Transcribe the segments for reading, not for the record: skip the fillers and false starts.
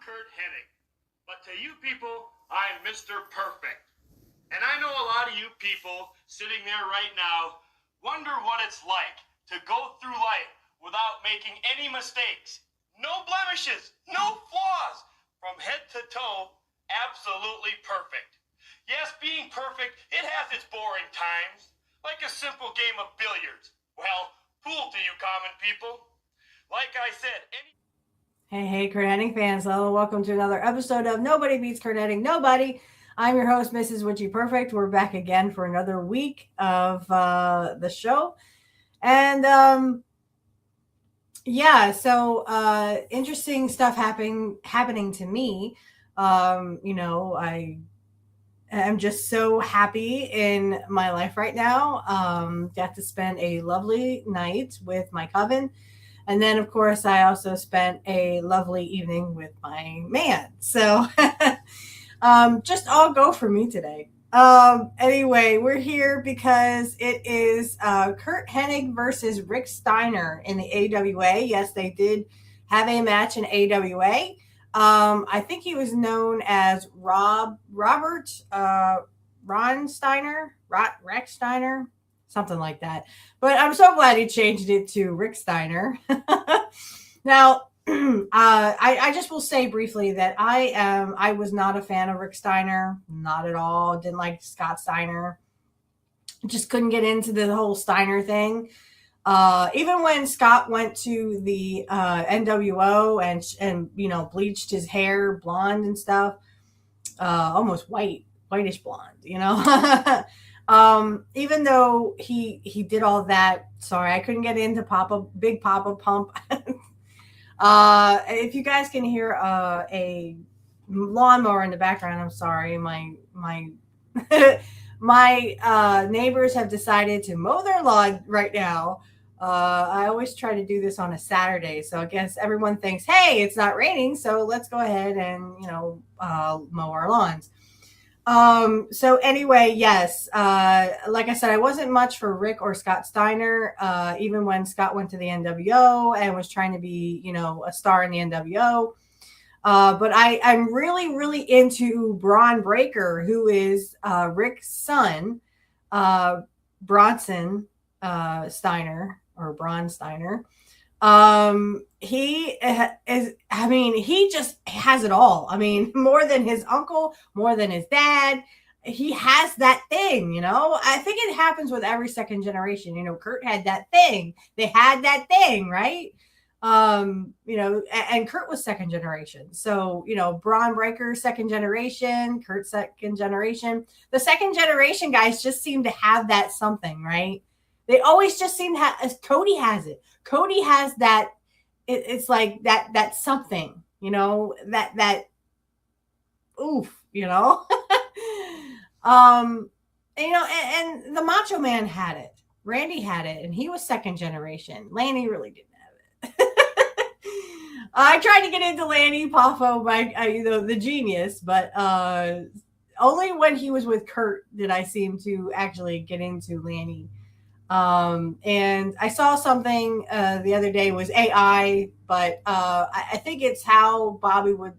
Curt Hennig, but to you people, I'm Mr. Perfect. And I know a lot of you people sitting there right now wonder what it's like to go through life without making any mistakes. No blemishes, no flaws, from head to toe, absolutely perfect. Yes, being perfect, it has its boring times, like a simple game of billiards. Well, fool to you common people. Like I said, Hey, Curt Hennig fans. Hello, welcome to another episode of Nobody Beats Curt Hennig. Nobody. I'm your host, Mrs. Witchy Perfect. We're back again for another week of the show. And interesting stuff happening to me. I am just so happy in my life right now. Got to spend a lovely night with my coven. And then, of course, I also spent a lovely evening with my man. So, just all go for me today. Anyway, we're here because it is Curt Hennig versus Rick Steiner in the AWA. Yes, they did have a match in AWA. I think he was known as Robert Ron Steiner, Rex Steiner, something like that. But I'm so glad he changed it to Rick Steiner. Now, I just will say briefly that I was not a fan of Rick Steiner, not at all. Didn't like Scott Steiner. Just couldn't get into the whole Steiner thing. Even when Scott went to the NWO and bleached his hair blonde and stuff, almost whitish blonde, even though he did all that, sorry, I couldn't get into Big Papa Pump. If you guys can hear a lawnmower in the background, I'm sorry. My my neighbors have decided to mow their lawn right now. I always try to do this on a Saturday, so I guess everyone thinks, "Hey, it's not raining, so let's go ahead and mow our lawns." So anyway, yes, like I said, I wasn't much for Rick or Scott Steiner, even when Scott went to the NWO and was trying to be, a star in the NWO. But I'm really, really into Braun Breaker, who is Rick's son, Bronson Steiner or Braun Steiner. He is, I mean, he just has it all. I mean, more than his uncle, more than his dad. He has that thing, I think it happens with every second generation. Curt had that thing. They had that thing, right? And Curt was second generation. So, Braun Breaker, second generation, Curt, second generation. The second generation guys just seem to have that something, right? They always just seem to have, Cody has it. Cody has that, it's like that something, that oof, um, and the Macho Man had it. Randy had it, and he was second generation. Lanny really didn't have it. I tried to get into Lanny Poffo by the genius, but only when he was with Curt did I seem to actually get into Lanny. And I saw something the other day was AI, but I think it's how Bobby would,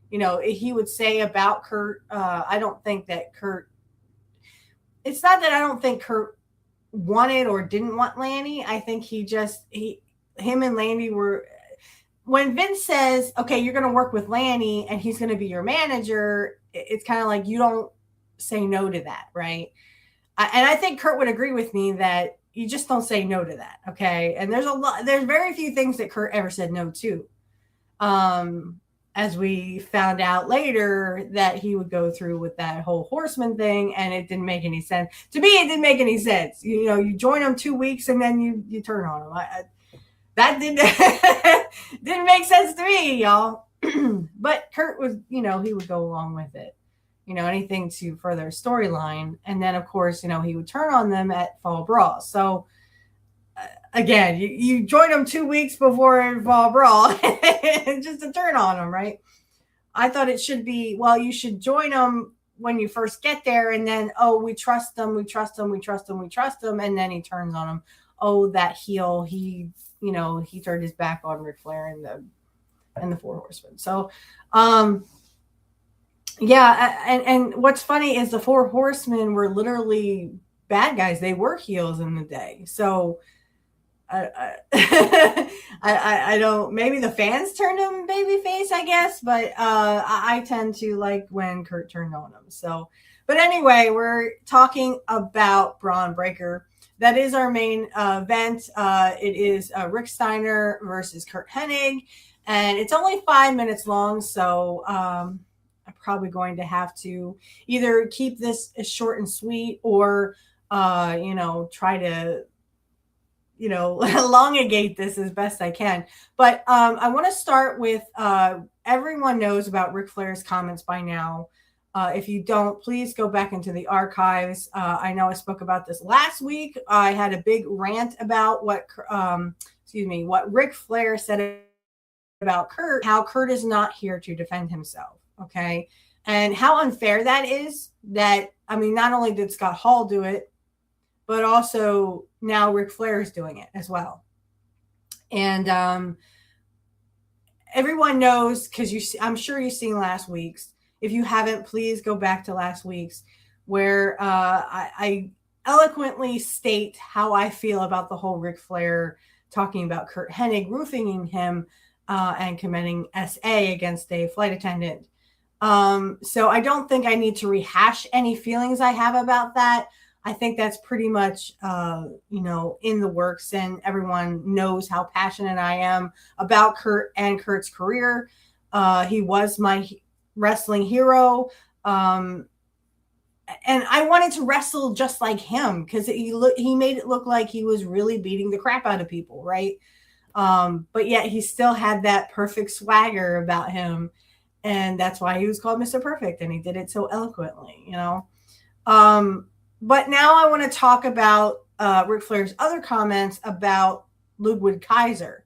he would say about Curt. I don't think that Curt. It's not that I don't think Curt wanted or didn't want Lanny. I think him and Lanny were. When Vince says, "Okay, you're going to work with Lanny, and he's going to be your manager," it's kind of like you don't say no to that, right? And I think Curt would agree with me that you just don't say no to that. Okay. And there's very few things that Curt ever said no to. As we found out later that he would go through with that whole Horseman thing, and it didn't make any sense. To me, it didn't make any sense. You join them 2 weeks and then you turn on them. That didn't make sense to me, y'all. But Curt was, he would go along with it. Anything to further storyline. And then, of course, he would turn on them at Fall Brawl. So, again, you join them 2 weeks before Fall Brawl just to turn on them, right? I thought it should be, well, you should join them when you first get there, and then, we trust them, we trust them, we trust them, we trust them, and then he turns on them. Oh, that heel, he turned his back on Ric Flair in the and the Four Horsemen. So, yeah, and what's funny is the Four Horsemen were literally bad guys. They were heels in the day. So I don't. Maybe the fans turned him babyface, I guess, but I tend to like when Curt turned on him. So, but anyway, we're talking about Braun Breaker. That is our main event. It is Rick Steiner versus Curt Hennig, and it's only 5 minutes long. So I'm probably going to have to either keep this as short and sweet, or try to elongate this as best I can. But I want to start with everyone knows about Ric Flair's comments by now. If you don't, please go back into the archives. I know I spoke about this last week. I had a big rant about what Ric Flair said about Curt, how Curt is not here to defend himself. Okay. And how unfair that is. That, I mean, not only did Scott Hall do it, but also now Ric Flair is doing it as well. And everyone knows, because I'm sure you've seen last week's. If you haven't, please go back to last week's, where I eloquently state how I feel about the whole Ric Flair talking about Curt Hennig roofing him and committing SA against a flight attendant. So I don't think I need to rehash any feelings I have about that. I think that's pretty much, in the works, and everyone knows how passionate I am about Curt and Curt's career. He was my wrestling hero. And I wanted to wrestle just like him, because he made it look like he was really beating the crap out of people, right? But yet he still had that perfect swagger about him. And that's why he was called Mr. Perfect, and he did it so eloquently, But now I want to talk about Ric Flair's other comments about Ludwig Kaiser.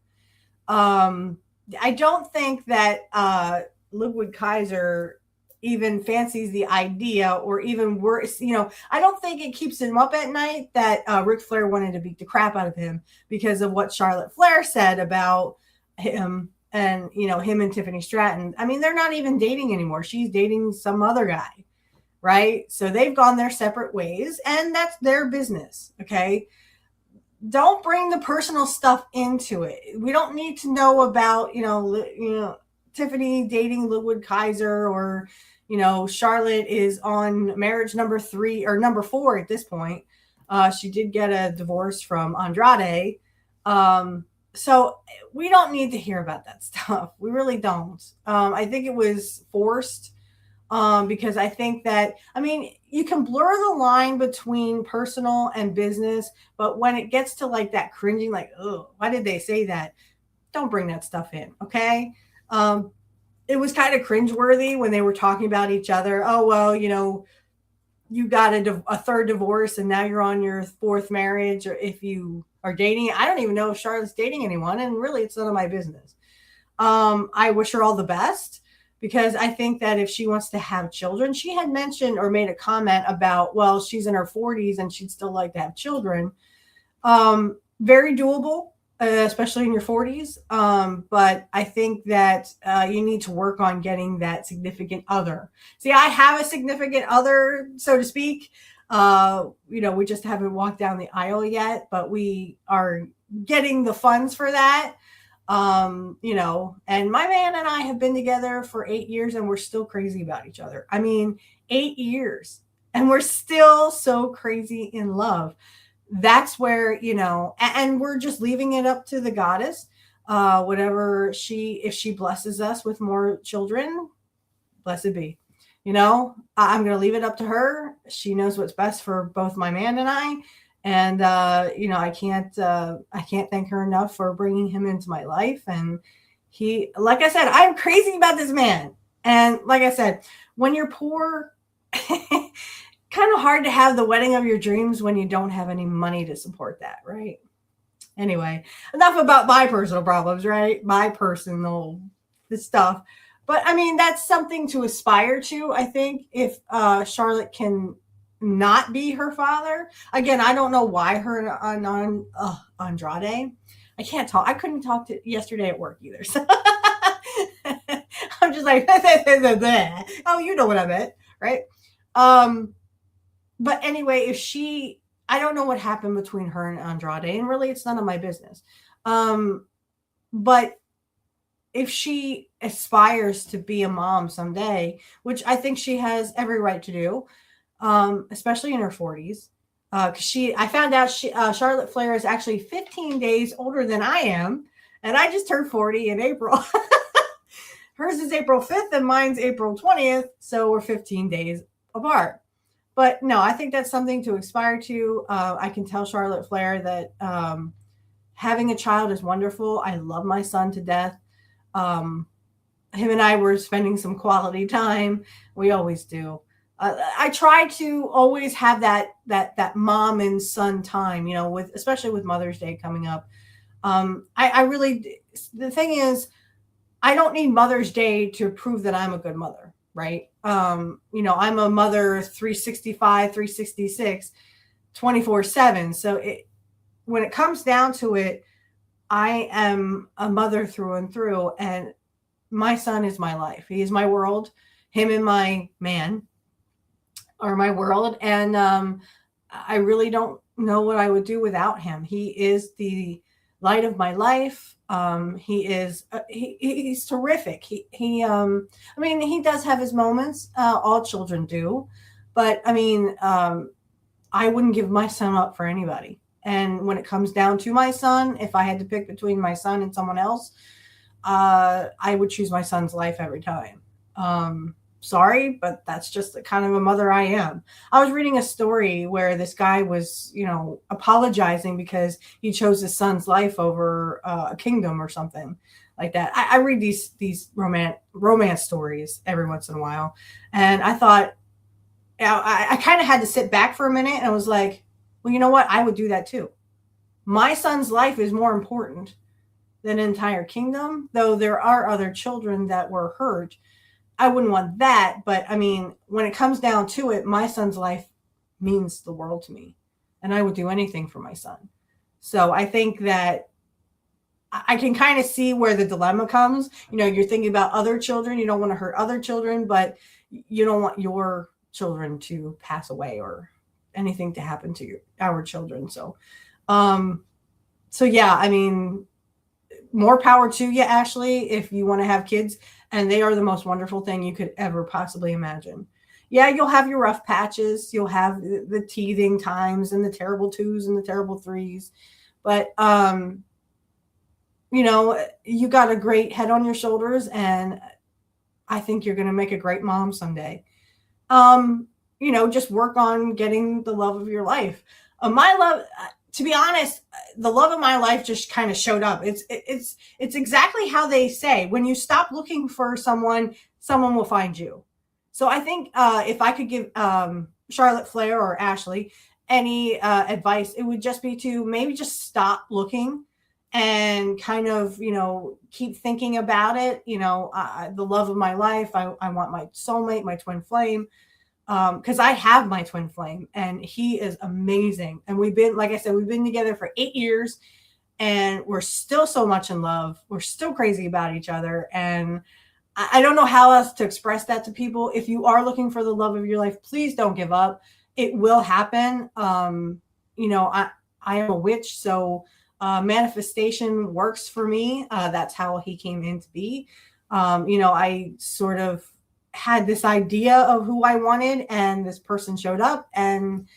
I don't think that Ludwig Kaiser even fancies the idea, or even worse, I don't think it keeps him up at night that Ric Flair wanted to beat the crap out of him because of what Charlotte Flair said about him, and, him and Tiffany Stratton. I mean, they're not even dating anymore. She's dating some other guy. Right? So they've gone their separate ways, and that's their business. Okay. Don't bring the personal stuff into it. We don't need to know about, Tiffany dating Ludwig Kaiser, or, Charlotte is on marriage number 3 or number 4 at this point. She did get a divorce from Andrade. So we don't need to hear about that stuff. We really don't. I think it was forced. Because I think that, you can blur the line between personal and business, but when it gets to like that cringing, like, oh, why did they say that? Don't bring that stuff in. Okay. It was kind of cringeworthy when they were talking about each other. Oh, well, you got a third divorce, and now you're on your 4th marriage, or if you are dating. I don't even know if Charlotte's dating anyone, and really it's none of my business. I wish her all the best, because I think that if she wants to have children, she had mentioned or made a comment about, well, she's in her 40s and she'd still like to have children. Very doable, especially in your 40s. But I think that you need to work on getting that significant other. See, I have a significant other, so to speak. We just haven't walked down the aisle yet, but we are getting the funds for that. And my man and I have been together for 8 years, and we're still crazy about each other. 8 years, and we're still so crazy in love. That's where, and we're just leaving it up to the goddess. If she blesses us with more children, blessed be. I'm going to leave it up to her. She knows what's best for both my man and I. And, I can't thank her enough for bringing him into my life. And he, like I said, I'm crazy about this man. And like I said, when you're poor, kind of hard to have the wedding of your dreams when you don't have any money to support that. Right. Anyway, enough about my personal problems, right? My personal stuff. But that's something to aspire to. I think if, Charlotte can not be her father. Again, I don't know why her on Andrade. I can't talk. I couldn't talk to yesterday at work either. So just like, oh, you know what I meant, right? But anyway, I don't know what happened between her and Andrade, and really it's none of my business. But if she aspires to be a mom someday, which I think she has every right to do, especially in her 40s, because I found out Charlotte Flair is actually 15 days older than I am, and I just turned 40 in April. Hers is April 5th and mine's April 20th, so we're 15 days apart. But no, I think that's something to aspire to. I can tell Charlotte Flair that having a child is wonderful. I love my son to death. Him and I were spending some quality time. We always do. I try to always have that mom and son time, especially with Mother's Day coming up. The thing is, I don't need Mother's Day to prove that I'm a good mother, right? I'm a mother 365, 366, 24/7. So when it comes down to it, I am a mother through and through, and my son is my life. He is my world. Him and my man are my world, and I really don't know what I would do without him. He is the light of my life. He's terrific. He does have his moments. All children do, but I wouldn't give my son up for anybody. And when it comes down to my son, if I had to pick between my son and someone else, I would choose my son's life every time. Sorry, but that's just the kind of a mother I am. I was reading a story where this guy was, apologizing because he chose his son's life over a kingdom or something like that. I read these romance stories every once in a while, and I thought, I kind of had to sit back for a minute, and I was like, well, you know what? I would do that too. My son's life is more important than an entire kingdom, though there are other children that were hurt. I wouldn't want that, but when it comes down to it, my son's life means the world to me, and I would do anything for my son. So I think that I can kind of see where the dilemma comes. You're thinking about other children. You don't want to hurt other children, but you don't want your children to pass away or anything to happen to our children. So yeah, more power to you, Ashley, if you want to have kids, and they are the most wonderful thing you could ever possibly imagine. Yeah, you'll have your rough patches. You'll have the teething times and the terrible 2s and the terrible 3s. But, you got a great head on your shoulders, and I think you're going to make a great mom someday. Just work on getting the love of your life. My love, to be honest, the love of my life just kind of showed up. It's exactly how they say, when you stop looking for someone will find you. So I think if I could give Charlotte Flair or Ashley any advice, it would just be to maybe just stop looking and kind of, keep thinking about it. The love of my life. I want my soulmate, my twin flame. Because I have my twin flame, and he is amazing. And we've been together for 8 years, and we're still so much in love. We're still crazy about each other. And I don't know how else to express that to people. If you are looking for the love of your life, please don't give up. It will happen. I am a witch, so manifestation works for me. That's how he came into be. I sort of had this idea of who I wanted, and this person showed up, and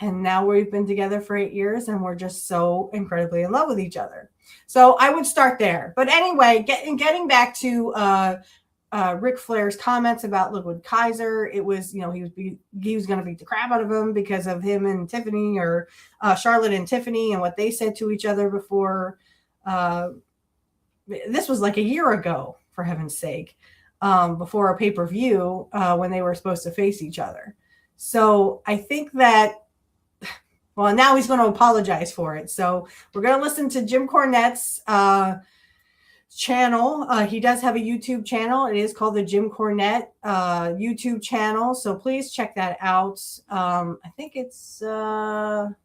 now we've been together for 8 years, and we're just so incredibly in love with each other. So I would start there. But anyway, getting back to Ric Flair's comments about Ludwig Kaiser, it was, he was going to beat the crap out of him because of him and Tiffany, or Charlotte and Tiffany, and what they said to each other before. This was like a year ago, for heaven's sake. Before a pay-per-view when they were supposed to face each other. So I think that, well, now he's going to apologize for it. So we're going to listen to Jim Cornette's channel. He does have a YouTube channel. It is called the Jim Cornette YouTube channel. So please check that out. I think it's, where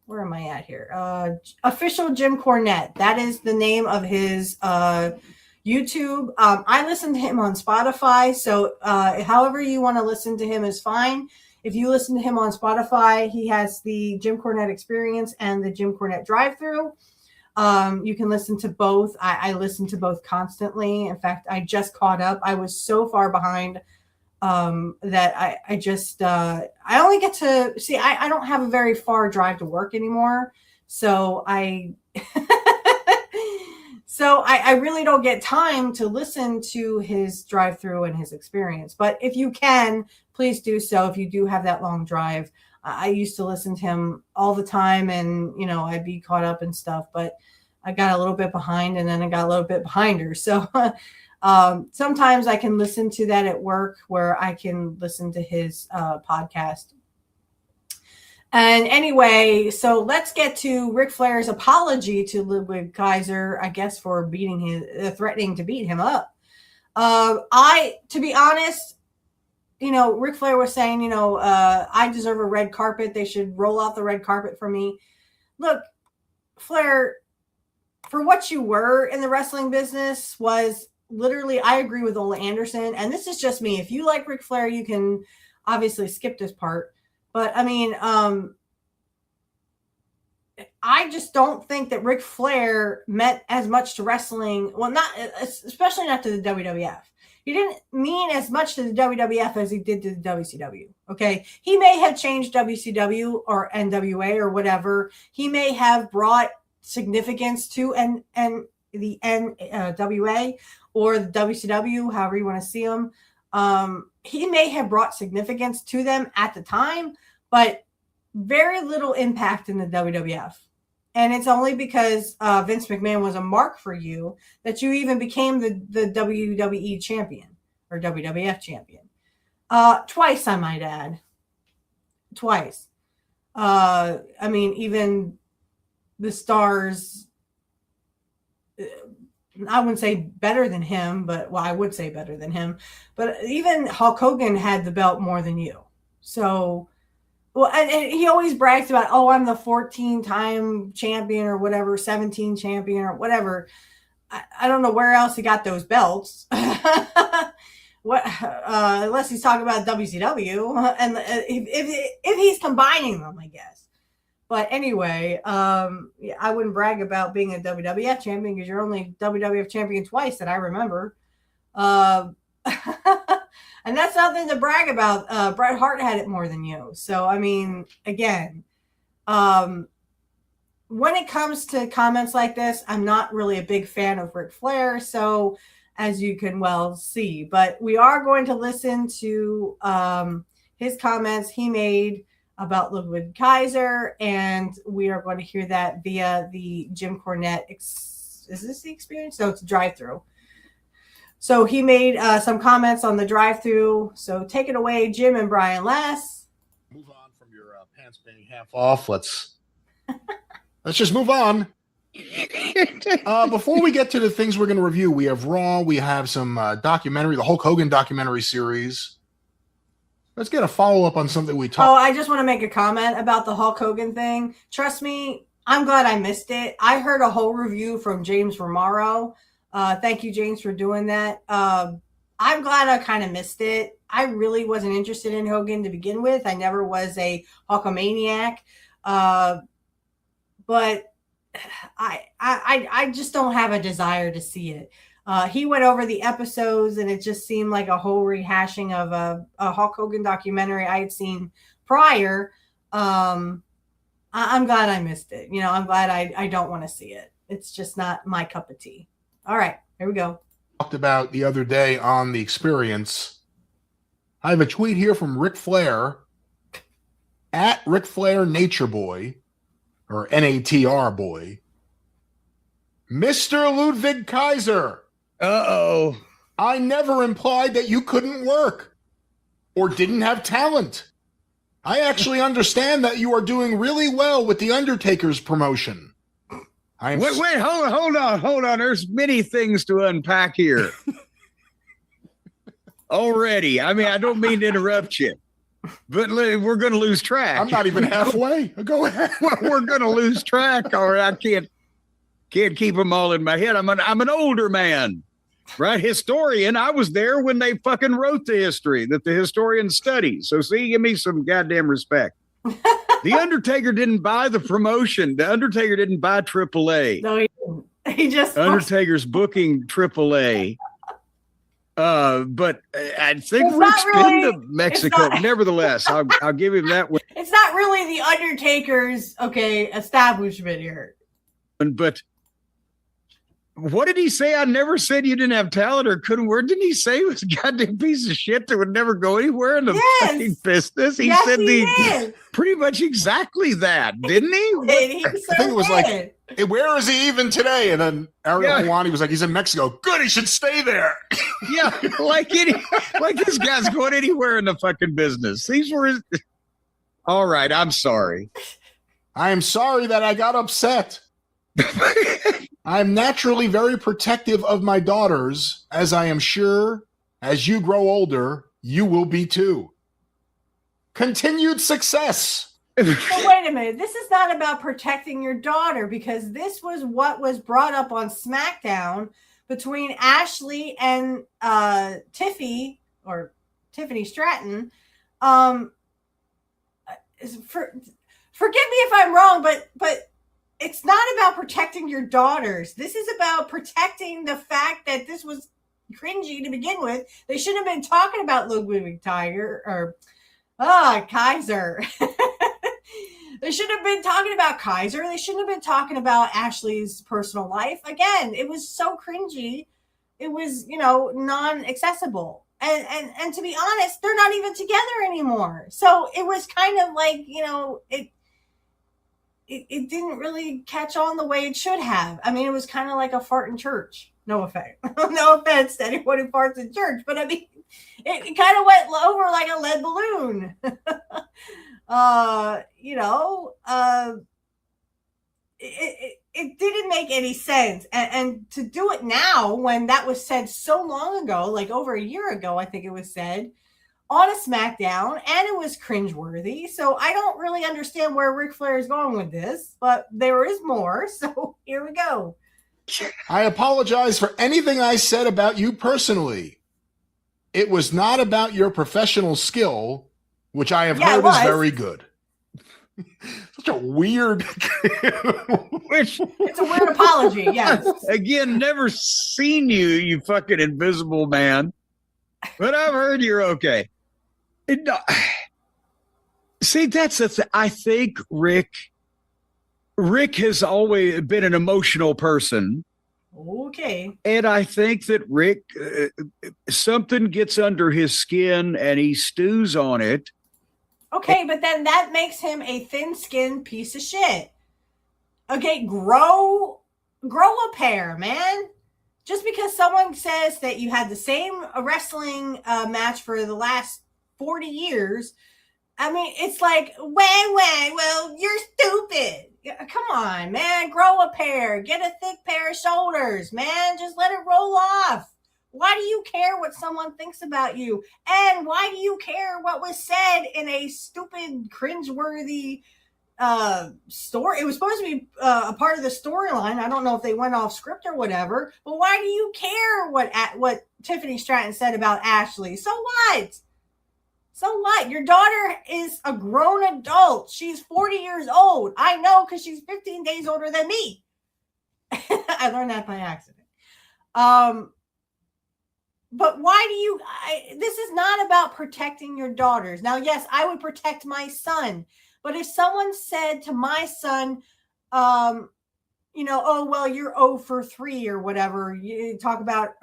am I at here? Official Jim Cornette. That is the name of his YouTube. I listen to him on Spotify. So however you want to listen to him is fine. If you listen to him on Spotify, he has the Jim Cornette Experience and the Jim Cornette Drive-Thru. You can listen to both. I listen to both constantly. In fact, I just caught up. I was so far behind that I only get to see, I don't have a very far drive to work anymore. So I really don't get time to listen to his drive-through and his experience. But if you can, please do so. If you do have that long drive, I used to listen to him all the time, and I'd be caught up and stuff. But I got a little bit behind, and then I got a little bit behind her. So sometimes I can listen to that at work, where I can listen to his podcast. And anyway, so let's get to Ric Flair's apology to Ludwig Kaiser, I guess, for threatening to beat him up. To be honest, Ric Flair was saying, I deserve a red carpet. They should roll out the red carpet for me. Look, Flair, for what you were in the wrestling business was literally, I agree with Ole Anderson. And this is just me. If you like Ric Flair, you can obviously skip this part. But I mean, I just don't think that Ric Flair meant as much to wrestling. Well, especially not to the WWF. He didn't mean as much to the WWF as he did to the WCW. Okay. He may have changed WCW or NWA or whatever. He may have brought significance to the NWA or the WCW, however you want to see them. He may have brought significance to them at the time, but very little impact in the WWF. And it's only because Vince McMahon was a mark for you that you even became the WWE champion or WWF champion. Twice, I might add. Twice. I mean, even the stars, I wouldn't say better than him, but I would say better than him. But even Hulk Hogan had the belt more than you. So, and he always brags about, I'm the 14-time champion or whatever, 17 champion or whatever. I don't know where else he got those belts. Unless he's talking about WCW, and if he's combining them, I guess. But anyway, I wouldn't brag about being a WWF champion because you're only WWF champion twice that I remember. And that's nothing to brag about. Bret Hart had it more than you. So, I mean, again, when it comes to comments like this, I'm not really a big fan of Ric Flair. So, as you can well see, but we are going to listen to his comments he made about Ludwig Kaiser, and we are going to hear that via the Jim Cornette. Is this the experience? No, it's a drive-through. So he made some comments on the drive-through. So take it away, Jim and Brian Lass. Move on from your pants being half off. Let's just move on. Before we get to the things we're going to review, we have Raw. We have some documentary, the Hulk Hogan documentary series. Let's get a follow-up on something we talked. I just want to make a comment about the Hulk Hogan thing. Trust me, I'm glad I missed it. I heard a whole review from James Romaro. Thank you, James, for doing that. I'm glad I kind of missed it. I really wasn't interested in Hogan to begin with. I never was a Hulkamaniac. But I just don't have a desire to see it. He went over the episodes, and it just seemed like a whole rehashing of a Hulk Hogan documentary I had seen prior. I'm glad I missed it. I'm glad I don't want to see it. It's just not my cup of tea. All right, here we go. Talked about the other day on the experience. I have a tweet here from Ric Flair at Ric Flair Nature Boy, or NATR Boy. Mr. Ludwig Kaiser. Uh-oh. I never implied that you couldn't work or didn't have talent. I actually understand that you are doing really well with The Undertaker's promotion. Wait, hold on. There's many things to unpack here. Already. I mean, I don't mean to interrupt you, but we're going to lose track. I'm not even halfway. Go ahead. We're going to lose track. All right, I can't keep them all in my head. I'm an older man. Right, historian. I was there when they fucking wrote the history that the historian studies. So see, give me some goddamn respect. The Undertaker didn't buy the promotion. The Undertaker didn't buy AAA. No, he didn't. He just Undertaker's booking AAA. But I think It's Rick's not really- been to Mexico. Nevertheless, I'll give him that one. It's not really the Undertaker's establishment here. But what did he say? I never said you didn't have talent or couldn't work. Didn't he say he was a goddamn piece of shit that would never go anywhere in the fucking business? He Yes, said he did. pretty much exactly that, didn't he? He I think it was like, "Hey, where is he even today?" And then Ariel Helwani was like, "He's in Mexico." Good, he should stay there. Yeah, like this guy's going anywhere in the fucking business. These were his. All right, I'm sorry. I am sorry that I got upset. I'm naturally very protective of my daughters, as I am sure as you grow older, you will be too. Continued success. So wait a minute. This is not about protecting your daughter, because this was what was brought up on SmackDown between Ashley and Tiffany Stratton. Forgive me if I'm wrong, but it's not about protecting your daughters. This is about protecting the fact that this was cringy to begin with. They shouldn't have been talking about Ludwig Tiger or Kaiser. They shouldn't have been talking about Kaiser. They shouldn't have been talking about Ashley's personal life. Again, it was so cringy. It was, non-accessible. And to be honest, they're not even together anymore. So it was kind of like, it didn't really catch on the way it should have. I mean, it was kind of like a fart in church. No offense. No offense to anyone who farts in church, but I mean, it kind of went over like a lead balloon. It didn't make any sense. And to do it now, when that was said so long ago, like over a year ago, I think it was said, on a SmackDown, and it was cringeworthy. So I don't really understand where Ric Flair is going with this, but there is more. So here we go. I apologize for anything I said about you personally. It was not about your professional skill, which I have heard is very good. Such a weird. It's a weird apology, yes. Again, never seen you, you fucking invisible man. But I've heard you're okay. See, that's the thing. I think Rick has always been an emotional person. Okay. And I think that Rick, something gets under his skin and he stews on it. Okay, but then that makes him a thin-skinned piece of shit. Okay, grow a pair, man. Just because someone says that you had the same wrestling match for the last 40 years, I mean, it's like, well, you're stupid. Come on, man. Grow a pair. Get a thick pair of shoulders, man. Just let it roll off. Why do you care what someone thinks about you? And why do you care what was said in a stupid, cringeworthy story? It was supposed to be a part of the storyline. I don't know if they went off script or whatever, but why do you care what Tiffany Stratton said about Ashley? So what? So what? Your daughter is a grown adult. She's 40 years old. I know, because she's 15 days older than me. I learned that by accident. But why do this is not about protecting your daughters. Now, yes, I would protect my son. But if someone said to my son, oh, well, you're 0 for 3 or whatever, you talk about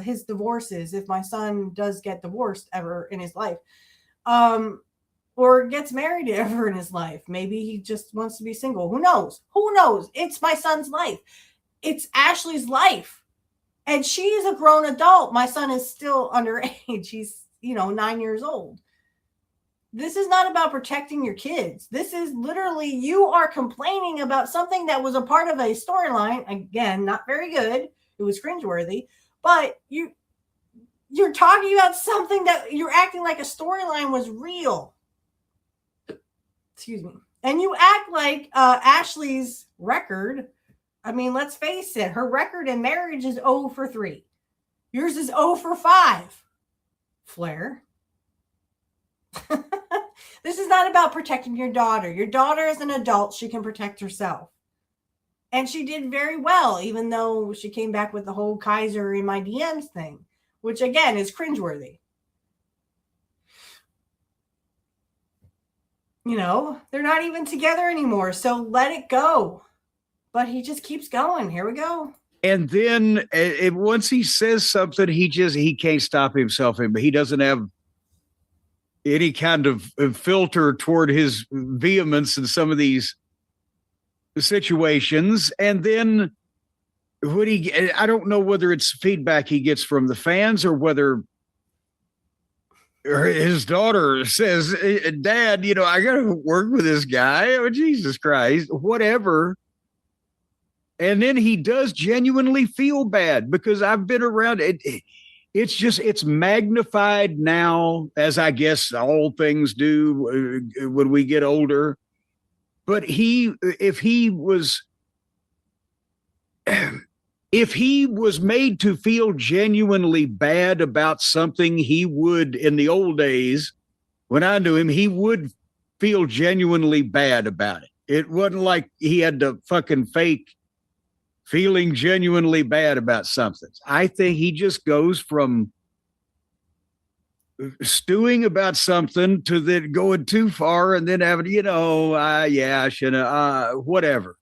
his divorces, if my son does get divorced ever in his life, or gets married ever in his life, maybe he just wants to be single. Who knows? It's my son's life. It's Ashley's life. And she is a grown adult. My son is still underage. He's, 9 years old. This is not about protecting your kids. This is literally, you are complaining about something that was a part of a storyline. Again, not very good. It was cringeworthy. But you're talking about something that you're acting like a storyline was real. Excuse me. And you act like Ashley's record. I mean, let's face it. Her record in marriage is 0 for 3. Yours is 0 for 5, Flair. This is not about protecting your daughter. Your daughter is an adult. She can protect herself. And she did very well, even though she came back with the whole Kaiser in my DMs thing, which again is cringeworthy. You know, they're not even together anymore, so let it go. But he just keeps going. Here we go. And then once he says something, he can't stop himself. But he doesn't have any kind of filter toward his vehemence in some of these situations. And then I don't know whether it's feedback he gets from the fans or whether his daughter says, Dad, you know, I got to work with this guy. Oh, Jesus Christ, whatever. And then he does genuinely feel bad because I've been around it. It's magnified now, as I guess all things do when we get older. But if he was made to feel genuinely bad about something, he would, in the old days, when I knew him, he would feel genuinely bad about it. It wasn't like he had to fucking fake feeling genuinely bad about something. I think he just goes from stewing about something to then going too far and then having, you know, I shouldn't, whatever.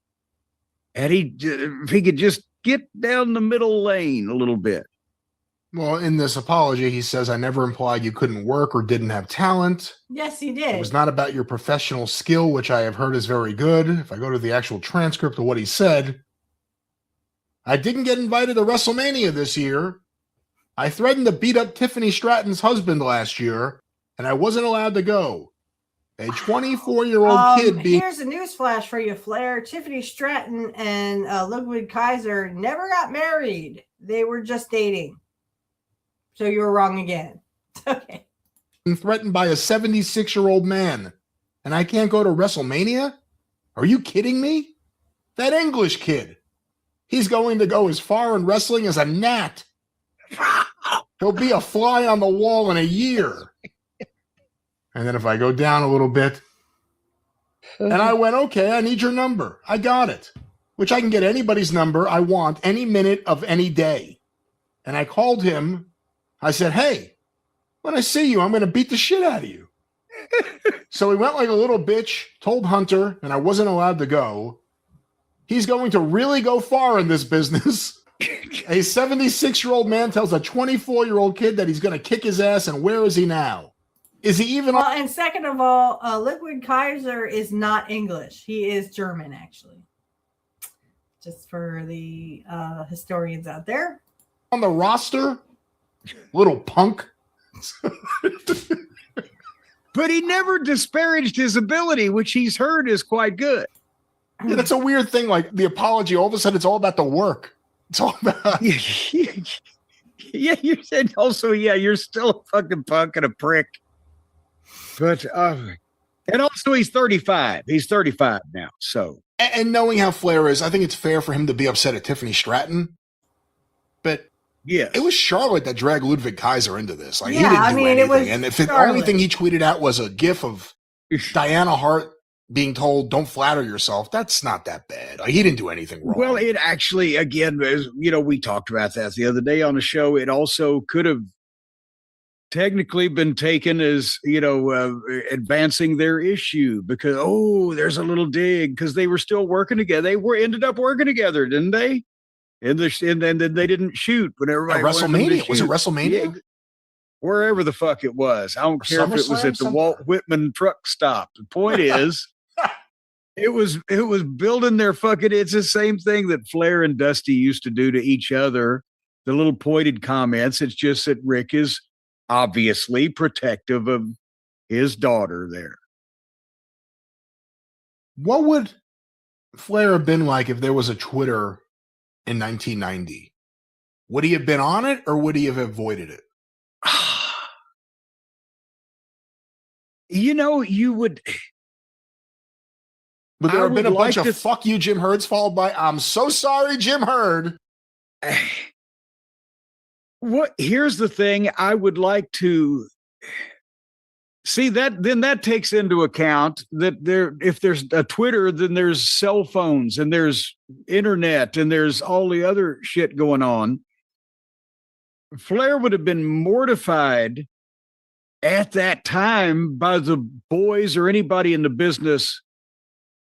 And if he could just get down the middle lane a little bit. Well, in this apology, he says, I never implied you couldn't work or didn't have talent. Yes, he did. It was not about your professional skill, which I have heard is very good. If I go to the actual transcript of what he said, I didn't get invited to WrestleMania this year. I threatened to beat up Tiffany Stratton's husband last year, and I wasn't allowed to go. A 24-year-old kid being... Here's a news flash for you, Flair. Tiffany Stratton and Ludwig Kaiser never got married. They were just dating. So you were wrong again. Okay. Threatened by a 76-year-old man, and I can't go to WrestleMania? Are you kidding me? That English kid. He's going to go as far in wrestling as a gnat. He'll be a fly on the wall in a year. And then if I go down a little bit, and I went, okay, I need your number. I got it. Which I can get anybody's number I want any minute of any day. And I called him. I said, hey, when I see you, I'm going to beat the shit out of you. So he went like a little bitch, told Hunter, and I wasn't allowed to go. He's going to really go far in this business. A 76-year-old man tells a 24-year-old kid that he's going to kick his ass, and where is he now? Is he even... Well, and second of all, Ludwig Kaiser is not English. He is German, actually. Just for the historians out there. On the roster? Little punk. But he never disparaged his ability, which he's heard is quite good. Yeah, that's a weird thing. Like the apology, all of a sudden, it's all about the work. It's all about. Yeah, you said also, yeah, you're still a fucking punk and a prick. But, and also he's 35. He's 35 now. So, and knowing how Flair is, I think it's fair for him to be upset at Tiffany Stratton. But yeah, it was Charlotte that dragged Ludwig Kaiser into this. Like, yeah, he didn't do I mean, anything. it was and if the only thing he tweeted out was a gif of Diana Hart being told, don't flatter yourself, that's not that bad. Like, he didn't do anything wrong. Well, it actually, again, you know, we talked about that the other day on the show. It also could have technically been taken as, you know, advancing their issue because, oh, there's a little dig because they were still working together. They ended up working together, didn't they? And then they didn't shoot when everybody WrestleMania. Was it WrestleMania? Yeah, wherever the fuck it was. I don't care if it was at the Walt Whitman truck stop. The point is, it was building their fucking. It's the same thing that Flair and Dusty used to do to each other. The little pointed comments. It's just that Rick is obviously protective of his daughter there. What would Flair have been like if there was a Twitter in 1990? Would he have been on it or would he have avoided it? You know, you would. Would there have been a bunch of fuck you, Jim Herd's, followed by I'm so sorry, Jim Herd? Here's the thing I would like to see that takes into account that if there's a Twitter, then there's cell phones and there's internet and there's all the other shit going on. Flair would have been mortified at that time by the boys or anybody in the business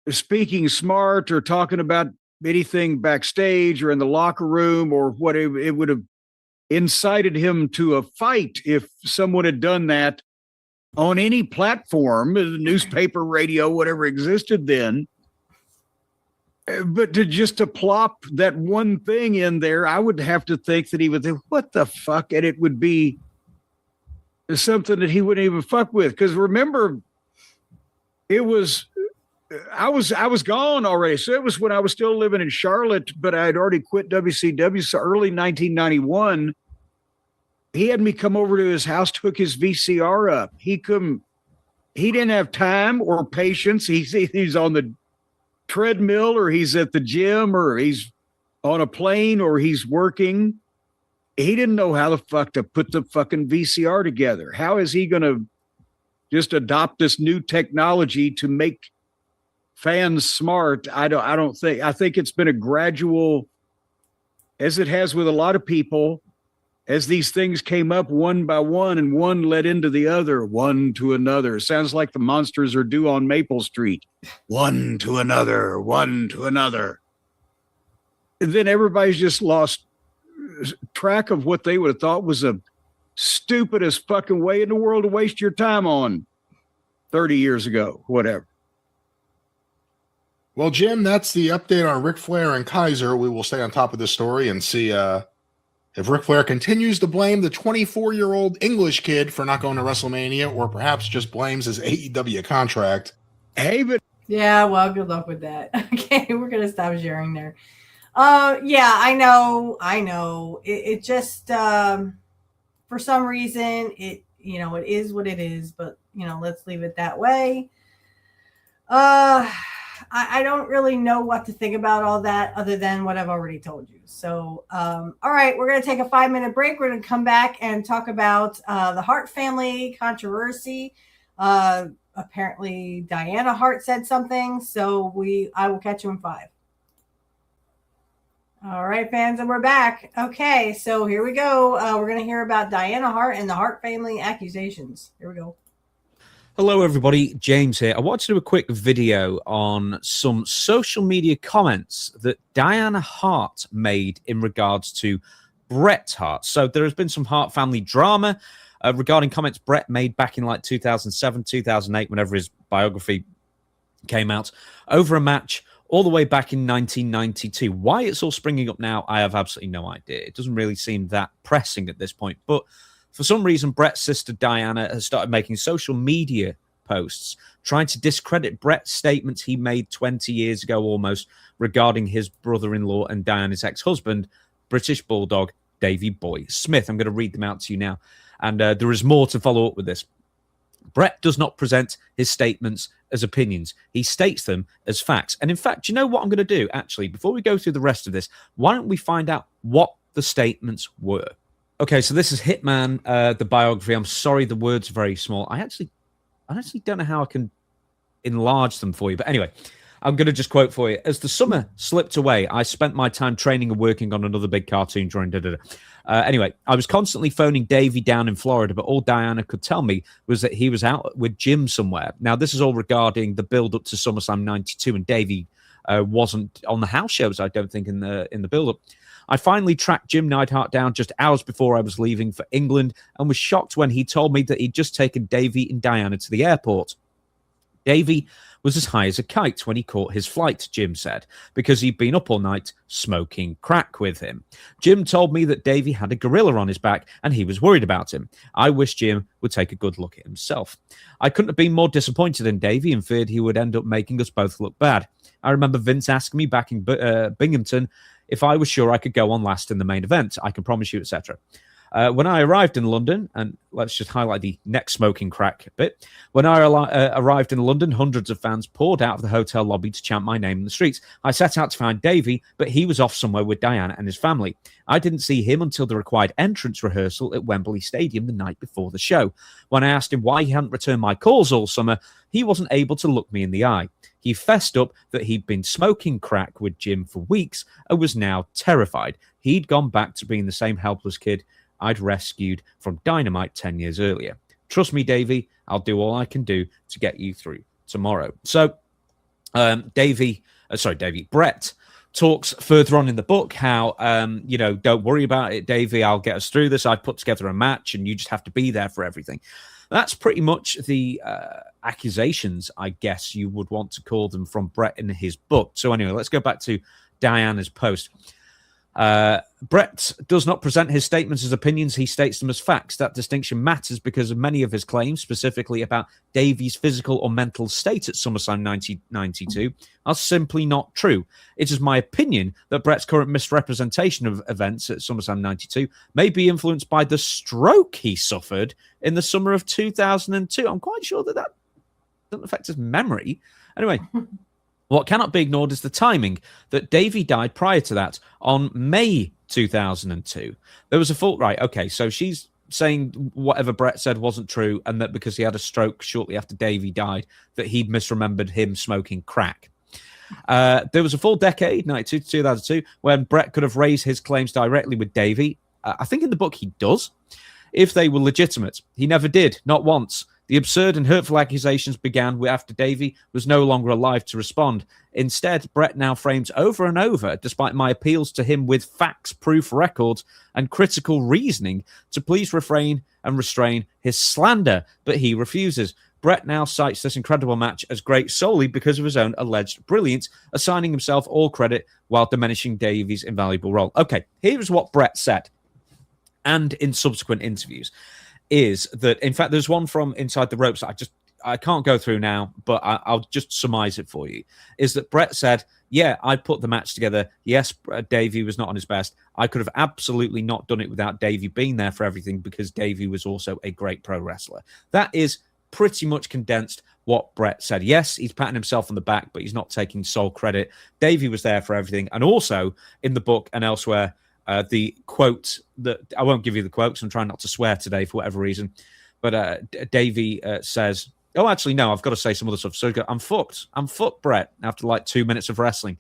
speaking smart or talking about anything backstage or in the locker room or what it would have incited him to a fight if someone had done that on any platform, newspaper, radio, whatever existed then. But to plop that one thing in there, I would have to think that he would think, what the fuck? And it would be something that he wouldn't even fuck with. Because remember, I was gone already. So it was when I was still living in Charlotte, but I had already quit WCW. So early 1991, he had me come over to his house, took his VCR up. He didn't have time or patience. He's on the treadmill or he's at the gym or he's on a plane or he's working. He didn't know how the fuck to put the fucking VCR together. How is he going to just adopt this new technology to make fans smart? I think it's been a gradual, as it has with a lot of people, as these things came up one by one and one led into the other, one to another. Sounds like the monsters are due on Maple Street. One to another, one to another. And then everybody's just lost track of what they would have thought was the stupidest fucking way in the world to waste your time on 30 years ago, whatever. Well, Jim, that's the update on Ric Flair and Kaiser. We will stay on top of this story and see if Ric Flair continues to blame the 24-year-old English kid for not going to WrestleMania, or perhaps just blames his AEW contract. Hey, but yeah, well, good luck with that. Okay, we're gonna stop sharing there. Yeah, I know. It just for some reason it is what it is, but let's leave it that way. I don't really know what to think about all that other than what I've already told you. So, all right, we're going to take a 5-minute break. We're going to come back and talk about the Hart family controversy. Apparently, Diana Hart said something. So I will catch you in 5. All right, fans, and we're back. Okay, so here we go. We're going to hear about Diana Hart and the Hart family accusations. Here we go. Hello, everybody. James here. I wanted to do a quick video on some social media comments that Diana Hart made in regards to Bret Hart. So there has been some Hart family drama regarding comments Bret made back in like 2007, 2008, whenever his biography came out, over a match all the way back in 1992. Why it's all springing up now, I have absolutely no idea. It doesn't really seem that pressing at this point, but for some reason, Bret's sister Diana has started making social media posts trying to discredit Bret's statements he made 20 years ago almost regarding his brother-in-law and Diana's ex-husband, British Bulldog Davey Boy Smith. I'm going to read them out to you now. And there is more to follow up with this. Bret does not present his statements as opinions. He states them as facts. And in fact, you know what I'm going to do? Actually, before we go through the rest of this, why don't we find out what the statements were? Okay, so this is Hitman, the biography. I'm sorry, the words are very small. I actually don't know how I can enlarge them for you. But anyway, I'm going to just quote for you. As the summer slipped away, I spent my time training and working on another big cartoon drawing. Anyway, I was constantly phoning Davey down in Florida, but all Diana could tell me was that he was out with Jim somewhere. Now, this is all regarding the build-up to SummerSlam 92, and Davey wasn't on the house shows, I don't think, in the build-up. I finally tracked Jim Neidhart down just hours before I was leaving for England and was shocked when he told me that he'd just taken Davey and Diana to the airport. Davey was as high as a kite when he caught his flight, Jim said, because he'd been up all night smoking crack with him. Jim told me that Davey had a gorilla on his back and he was worried about him. I wish Jim would take a good look at himself. I couldn't have been more disappointed in Davey and feared he would end up making us both look bad. I remember Vince asking me back in Binghamton if I was sure I could go on last in the main event. I can promise you, etc. When I arrived in London, and let's just highlight the next smoking crack bit. When I arrived in London, hundreds of fans poured out of the hotel lobby to chant my name in the streets. I set out to find Davey, but he was off somewhere with Diana and his family. I didn't see him until the required entrance rehearsal at Wembley Stadium the night before the show. When I asked him why he hadn't returned my calls all summer, he wasn't able to look me in the eye. He fessed up that he'd been smoking crack with Jim for weeks and was now terrified. He'd gone back to being the same helpless kid I'd rescued from dynamite 10 years earlier. Trust me, Davey, I'll do all I can do to get you through tomorrow. So, Brett talks further on in the book how, don't worry about it, Davey, I'll get us through this. I've put together a match and you just have to be there for everything. That's pretty much the accusations, I guess you would want to call them, from Brett in his book. So anyway, let's go back to Diana's post. Brett does not present his statements as opinions. He states them as facts. That distinction matters because of many of his claims, specifically about Davey's physical or mental state at SummerSlam 1992, are simply not true. It is my opinion that Brett's current misrepresentation of events at SummerSlam 92 may be influenced by the stroke he suffered in the summer of 2002. I'm quite sure that doesn't affect his memory. Anyway. What cannot be ignored is the timing, that Davey died prior to that on May 2002. There was a full... Right, okay, so she's saying whatever Brett said wasn't true, and that because he had a stroke shortly after Davey died, that he'd misremembered him smoking crack. There was a full decade, 92 to 2002, when Brett could have raised his claims directly with Davey. I think in the book he does, if they were legitimate. He never did, not once. The absurd and hurtful accusations began after Davey was no longer alive to respond. Instead, Brett now frames over and over, despite my appeals to him with facts, proof, records, and critical reasoning, to please refrain and restrain his slander, but he refuses. Brett now cites this incredible match as great solely because of his own alleged brilliance, assigning himself all credit while diminishing Davey's invaluable role. Okay, here's what Brett said, and in subsequent interviews. Is that, in fact, there's one from Inside the Ropes I can't go through now, but I'll just surmise it for you, is that Brett said, yeah, I put the match together. Yes, Davey was not on his best. I could have absolutely not done it without Davey being there for everything because Davey was also a great pro wrestler. That is pretty much condensed what Brett said. Yes, he's patting himself on the back, but he's not taking sole credit. Davey was there for everything. And also in the book and elsewhere, the quote that I won't give you the quote because I'm trying not to swear today for whatever reason, but Davey says, oh, actually, no, I've got to say some other stuff. So I'm fucked, Brett, after like 2 minutes of wrestling.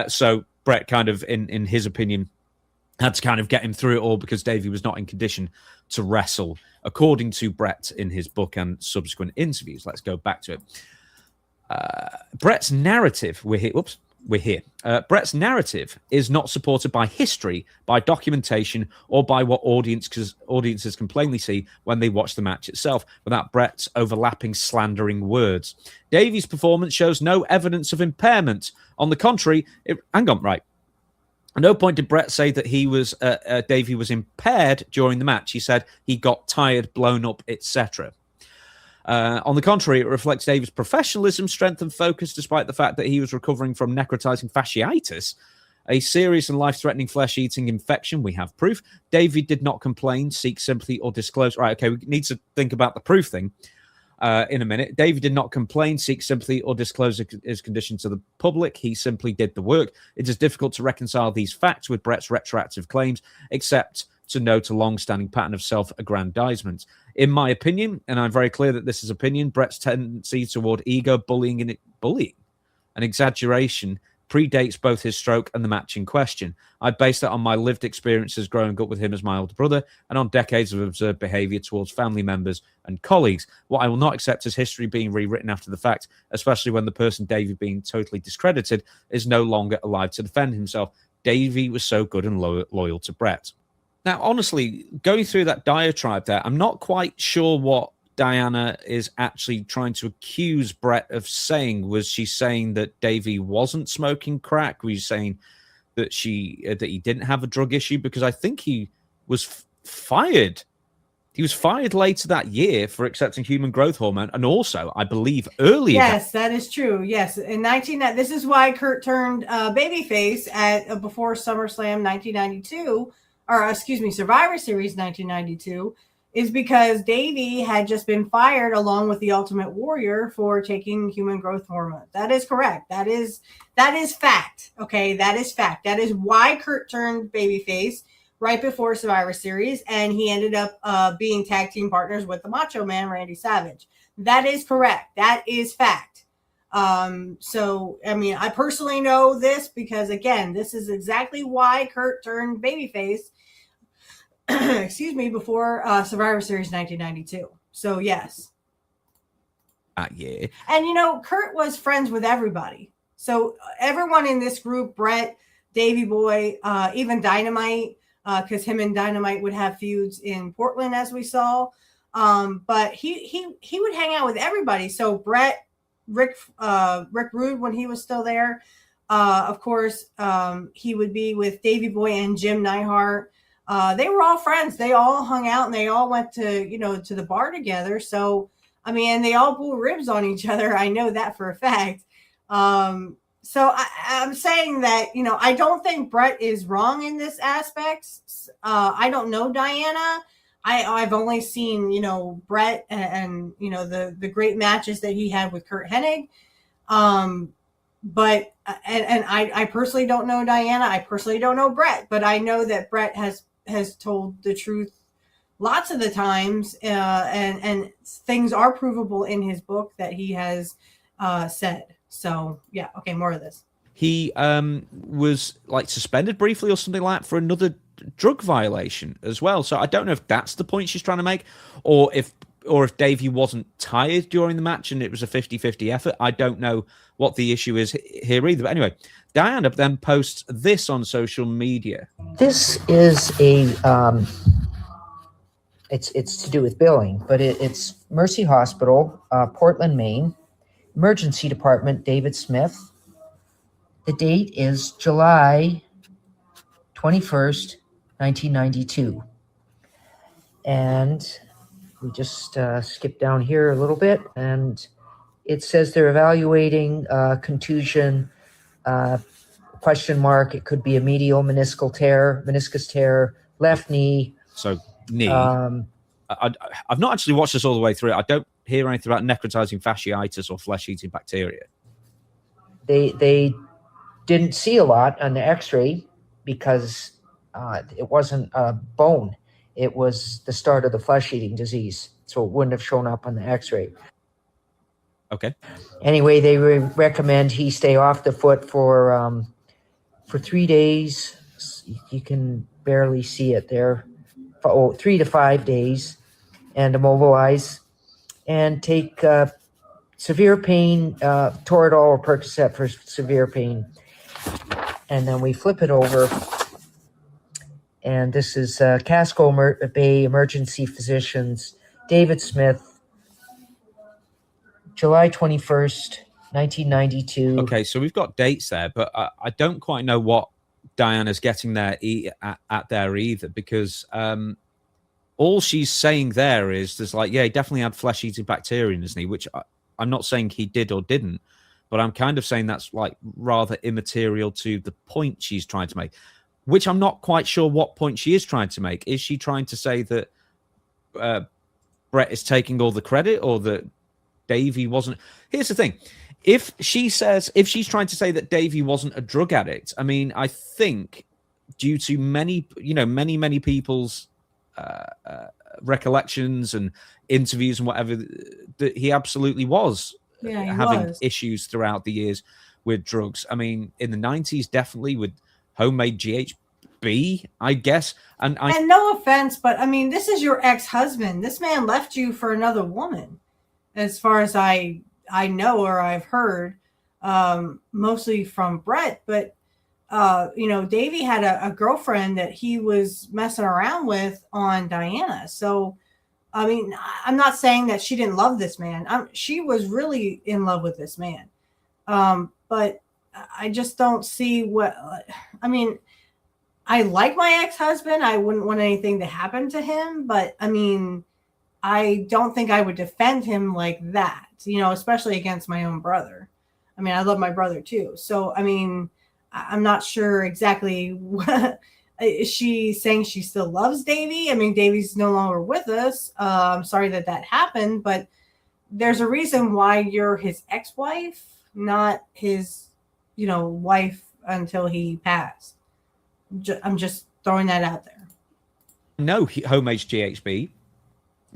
So Brett kind of, in his opinion, had to kind of get him through it all because Davey was not in condition to wrestle, according to Brett in his book and subsequent interviews. Let's go back to it. Brett's narrative, we're here. Brett's narrative is not supported by history, by documentation, or by what audiences can plainly see when they watch the match itself, without Brett's overlapping, slandering words. Davey's performance shows no evidence of impairment. On the contrary, hang on, right. At no point did Brett say that Davey was impaired during the match. He said he got tired, blown up, etc. On the contrary, it reflects Davey's professionalism, strength, and focus, despite the fact that he was recovering from necrotizing fasciitis, a serious and life-threatening flesh-eating infection. We have proof. Davey did not complain, seek sympathy, or disclose. Right, okay, we need to think about the proof thing in a minute. Davey did not complain, seek sympathy, or disclose his condition to the public. He simply did the work. It is difficult to reconcile these facts with Brett's retroactive claims, except to note a long-standing pattern of self-aggrandizement. In my opinion, and I'm very clear that this is opinion, Brett's tendency toward ego, bullying and exaggeration predates both his stroke and the match in question. I base that on my lived experiences growing up with him as my older brother and on decades of observed behavior towards family members and colleagues. What I will not accept is history being rewritten after the fact, especially when the person Davey being totally discredited is no longer alive to defend himself. Davey was so good and loyal to Brett. Now, honestly, going through that diatribe there, I'm not quite sure what Diana is actually trying to accuse Brett of saying. Was she saying that Davey wasn't smoking crack? Was she saying that he didn't have a drug issue? Because I think he was fired. He was fired later that year for accepting human growth hormone, and also, I believe, earlier. Yes, that is true. Yes, in this is why Curt turned babyface before SummerSlam 1992. Or excuse me, Survivor Series 1992, is because Davey had just been fired along with the Ultimate Warrior for taking human growth hormone. That is correct. That is fact. Okay, that is fact. That is why Curt turned babyface right before Survivor Series, and he ended up being tag team partners with the Macho Man, Randy Savage. That is correct. That is fact. So, I mean, I personally know this because, again, this is exactly why Curt turned babyface excuse me, before Survivor Series 1992. So, yes. Yeah. And, you know, Curt was friends with everybody. So, everyone in this group, Brett, Davey Boy, even Dynamite, because him and Dynamite would have feuds in Portland, as we saw. But he would hang out with everybody. So, Brett, Rick Rude, when he was still there, of course, he would be with Davey Boy and Jim Neidhart. They were all friends. They all hung out and they all went to, you know, to the bar together. So, I mean, and they all blew ribs on each other. I know that for a fact. So I'm saying that, you know, I don't think Brett is wrong in this aspect. I don't know Diana. I've only seen, you know, Brett and you know, the great matches that he had with Curt Hennig. But I personally don't know Diana. I personally don't know Brett, but I know that Brett has told the truth lots of the times, and things are provable in his book that he has said. So yeah, okay, more of this. He was like suspended briefly or something like that for another drug violation as well. So I don't know if that's the point she's trying to make, or if Davey wasn't tired during the match and it was a 50-50 effort. I don't know what the issue is here either. But anyway, Diana then posts this on social media. This is a it's to do with billing, but it's Mercy Hospital, Portland, Maine, Emergency Department, David Smith. The date is July 21st, 1992. And we just skip down here a little bit, and it says they're evaluating contusion, question mark. It could be a medial meniscus tear, left knee. So knee. I've not actually watched this all the way through. I don't hear anything about necrotizing fasciitis or flesh-eating bacteria. They didn't see a lot on the X-ray because it wasn't a bone. It was the start of the flesh-eating disease, so it wouldn't have shown up on the X-ray. Okay. Anyway, they recommend he stay off the foot for 3 days. You can barely see it there. 3 to 5 days, and immobilize, and take severe pain, Toradol or Percocet for severe pain. And then we flip it over. And this is Casco Bay Emergency Physicians, David Smith, July 21st, 1992. Okay, so we've got dates there, but I don't quite know what Diana's getting there at there either, because all she's saying there is there's like, yeah, he definitely had flesh-eating bacteria in his knee, which I'm not saying he did or didn't, but I'm kind of saying that's like rather immaterial to the point she's trying to make. Which I'm not quite sure what point she is trying to make. Is she trying to say that Brett is taking all the credit, or that Davey wasn't? Here's the thing. If she's trying to say that Davey wasn't a drug addict, I mean, I think due to many people's recollections and interviews and whatever, that he absolutely was having issues throughout the years with drugs. I mean, in the 90s, definitely with homemade GHB, I guess. And no offense, but I mean, this is your ex-husband. This man left you for another woman, as far as I know, or I've heard, mostly from Brett. But you know, Davey had a girlfriend that he was messing around with on Diana. So, I mean, I'm not saying that she didn't love this man. She was really in love with this man. But I just don't see what, I mean, I like my ex-husband. I wouldn't want anything to happen to him, but I mean, I don't think I would defend him like that, you know, especially against my own brother. I mean, I love my brother too. So, I mean, I'm not sure exactly what, Is she saying she still loves Davy? I mean, Davy's no longer with us. I'm sorry that happened, but there's a reason why you're his ex-wife, not his, wife until he passed. I'm just throwing that out there. No, homage GHB,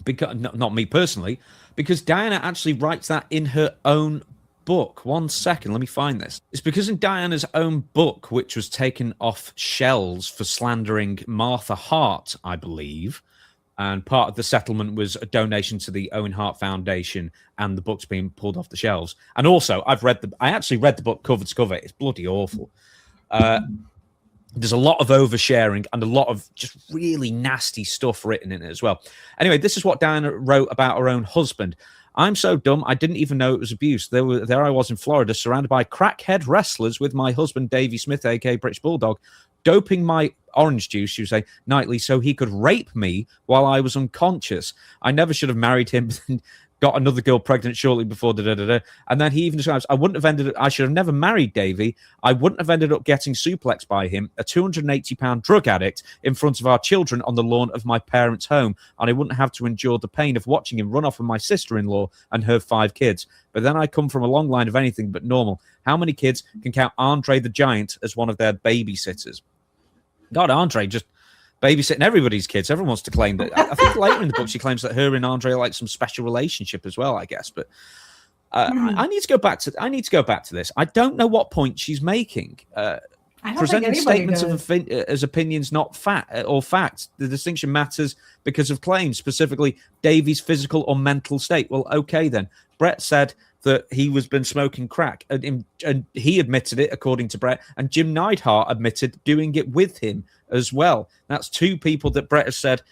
because not me personally, because Diana actually writes that in her own book. 1 second, let me find this. It's because in Diana's own book, which was taken off shelves for slandering Martha Hart, I believe, and part of the settlement was a donation to the Owen Hart Foundation, and the book's being pulled off the shelves. And also, I actually read the book cover to cover. It's bloody awful. There's a lot of oversharing and a lot of just really nasty stuff written in it as well. Anyway, this is what Diana wrote about her own husband. I'm so dumb, I didn't even know it was abuse. There I was in Florida, surrounded by crackhead wrestlers with my husband, Davy Smith, a.k.a. British Bulldog, doping my orange juice, you say, nightly so he could rape me while I was unconscious. I never should have married him. Got another girl pregnant shortly before and then he even describes, I should have never married Davy. I wouldn't have ended up getting suplexed by him, a 280-pound drug addict, in front of our children on the lawn of my parents' home, and I wouldn't have to endure the pain of watching him run off with my sister-in-law and her 5 kids. But then I come from a long line of anything but normal. How many kids can count Andre the Giant as one of their babysitters? God, Andre just babysitting everybody's kids. Everyone wants to claim that. I think later in the book she claims that her and Andre are like some special relationship as well, I guess. But I need to go back to this. I don't know what point she's making. Presenting statements as opinions, not facts. The distinction matters because of claims, specifically Davy's physical or mental state. Well, okay then. Brett said that he was been smoking crack, and he admitted it, according to Brett, and Jim Neidhart admitted doing it with him as well. That's 2 people that Brett has said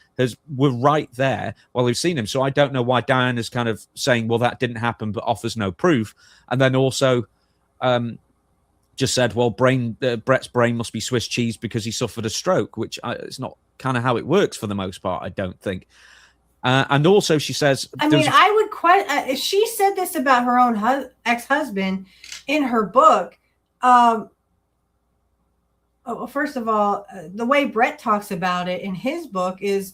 were right there while we've seen him. So I don't know why Diana's kind of saying, well, that didn't happen, but offers no proof. And then also just said, well, Brett's brain must be Swiss cheese because he suffered a stroke, which is not kind of how it works for the most part, I don't think. And also she says... I mean, I would if she said this about her own ex-husband in her book. First of all, the way Brett talks about it in his book is,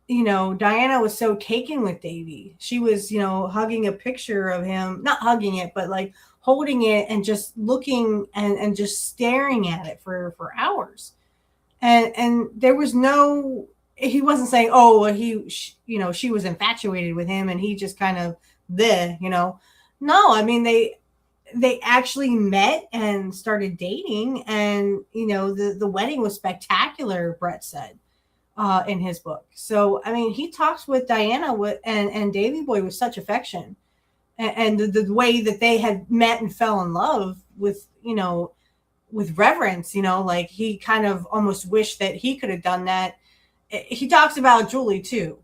Diana was so taken with Davy. She was, hugging a picture of him, not hugging it, but like holding it and just looking and just staring at it for hours. And there was he wasn't saying, oh, she was infatuated with him and he just kind of No, I mean, they actually met and started dating, and the wedding was spectacular, Brett said in his book. So I mean, he talks with Diana and Davy Boy with such affection, and the way that they had met and fell in love with reverence, like he kind of almost wished that he could have done that. He talks about Julie too.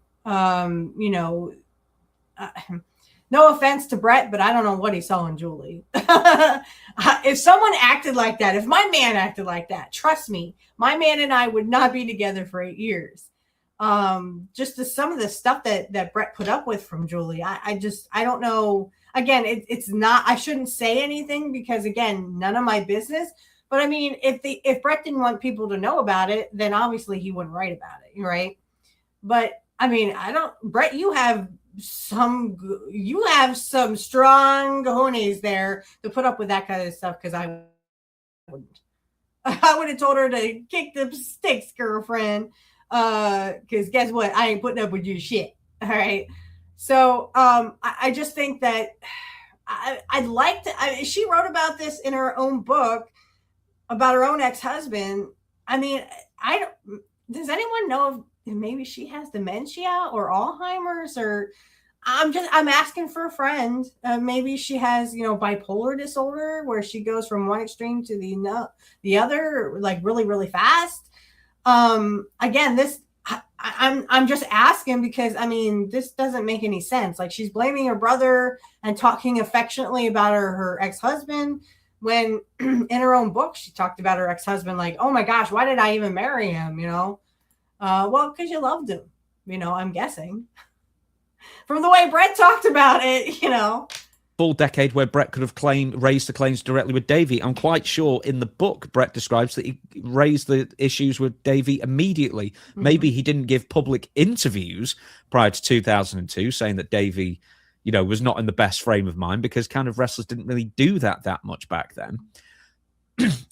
No offense to Brett, but I don't know what he saw in Julie. If someone acted like that, if my man acted like that, trust me, my man and I would not be together for 8 years. Just some of the stuff that Brett put up with from Julie. I don't know. Again, it's not, I shouldn't say anything because, again, none of my business. But I mean, if Brett didn't want people to know about it, then obviously he wouldn't write about it, right? But I mean, Brett, you have some strong cojones there to put up with that kind of stuff, because I wouldn't. I would have told her to kick the sticks, girlfriend. Because guess what? I ain't putting up with your shit. All right. So I just think that I'd like to. She wrote about this in her own book about her own ex-husband. I mean, does anyone know if maybe she has dementia or Alzheimer's, or I'm asking for a friend. Maybe she has, bipolar disorder where she goes from one extreme to the other, like really, really fast. Again, I'm just asking because, I mean, this doesn't make any sense. Like, she's blaming her brother and talking affectionately about her ex-husband, when in her own book, she talked about her ex-husband like, oh my gosh, why did I even marry him? Well, because you loved him, I'm guessing. From the way Brett talked about it, full decade where Brett could have raised the claims directly with Davey. I'm quite sure in the book Brett describes that he raised the issues with Davey immediately. Mm-hmm. Maybe he didn't give public interviews prior to 2002 saying that Davey, was not in the best frame of mind, because kind of wrestlers didn't really do that much back then.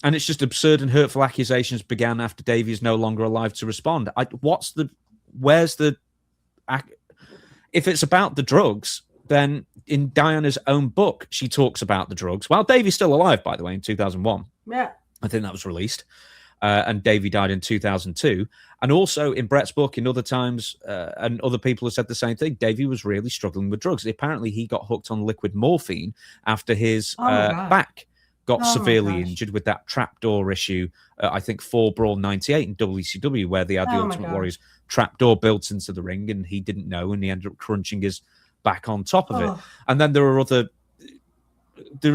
And it's just absurd and hurtful accusations began after Davey is no longer alive to respond. If it's about the drugs, then in Diana's own book, she talks about the drugs. Well, Davey's still alive, by the way, in 2001. Yeah. I think that was released. And Davey died in 2002. And also in Brett's book, in other times, and other people have said the same thing, Davey was really struggling with drugs. Apparently, he got hooked on liquid morphine after his back got severely injured with that trapdoor issue, I think 4 Brawl 98 in WCW, where they had the Ultimate Warrior's trapdoor built into the ring, and he didn't know, and he ended up crunching his back on top of it. And then there are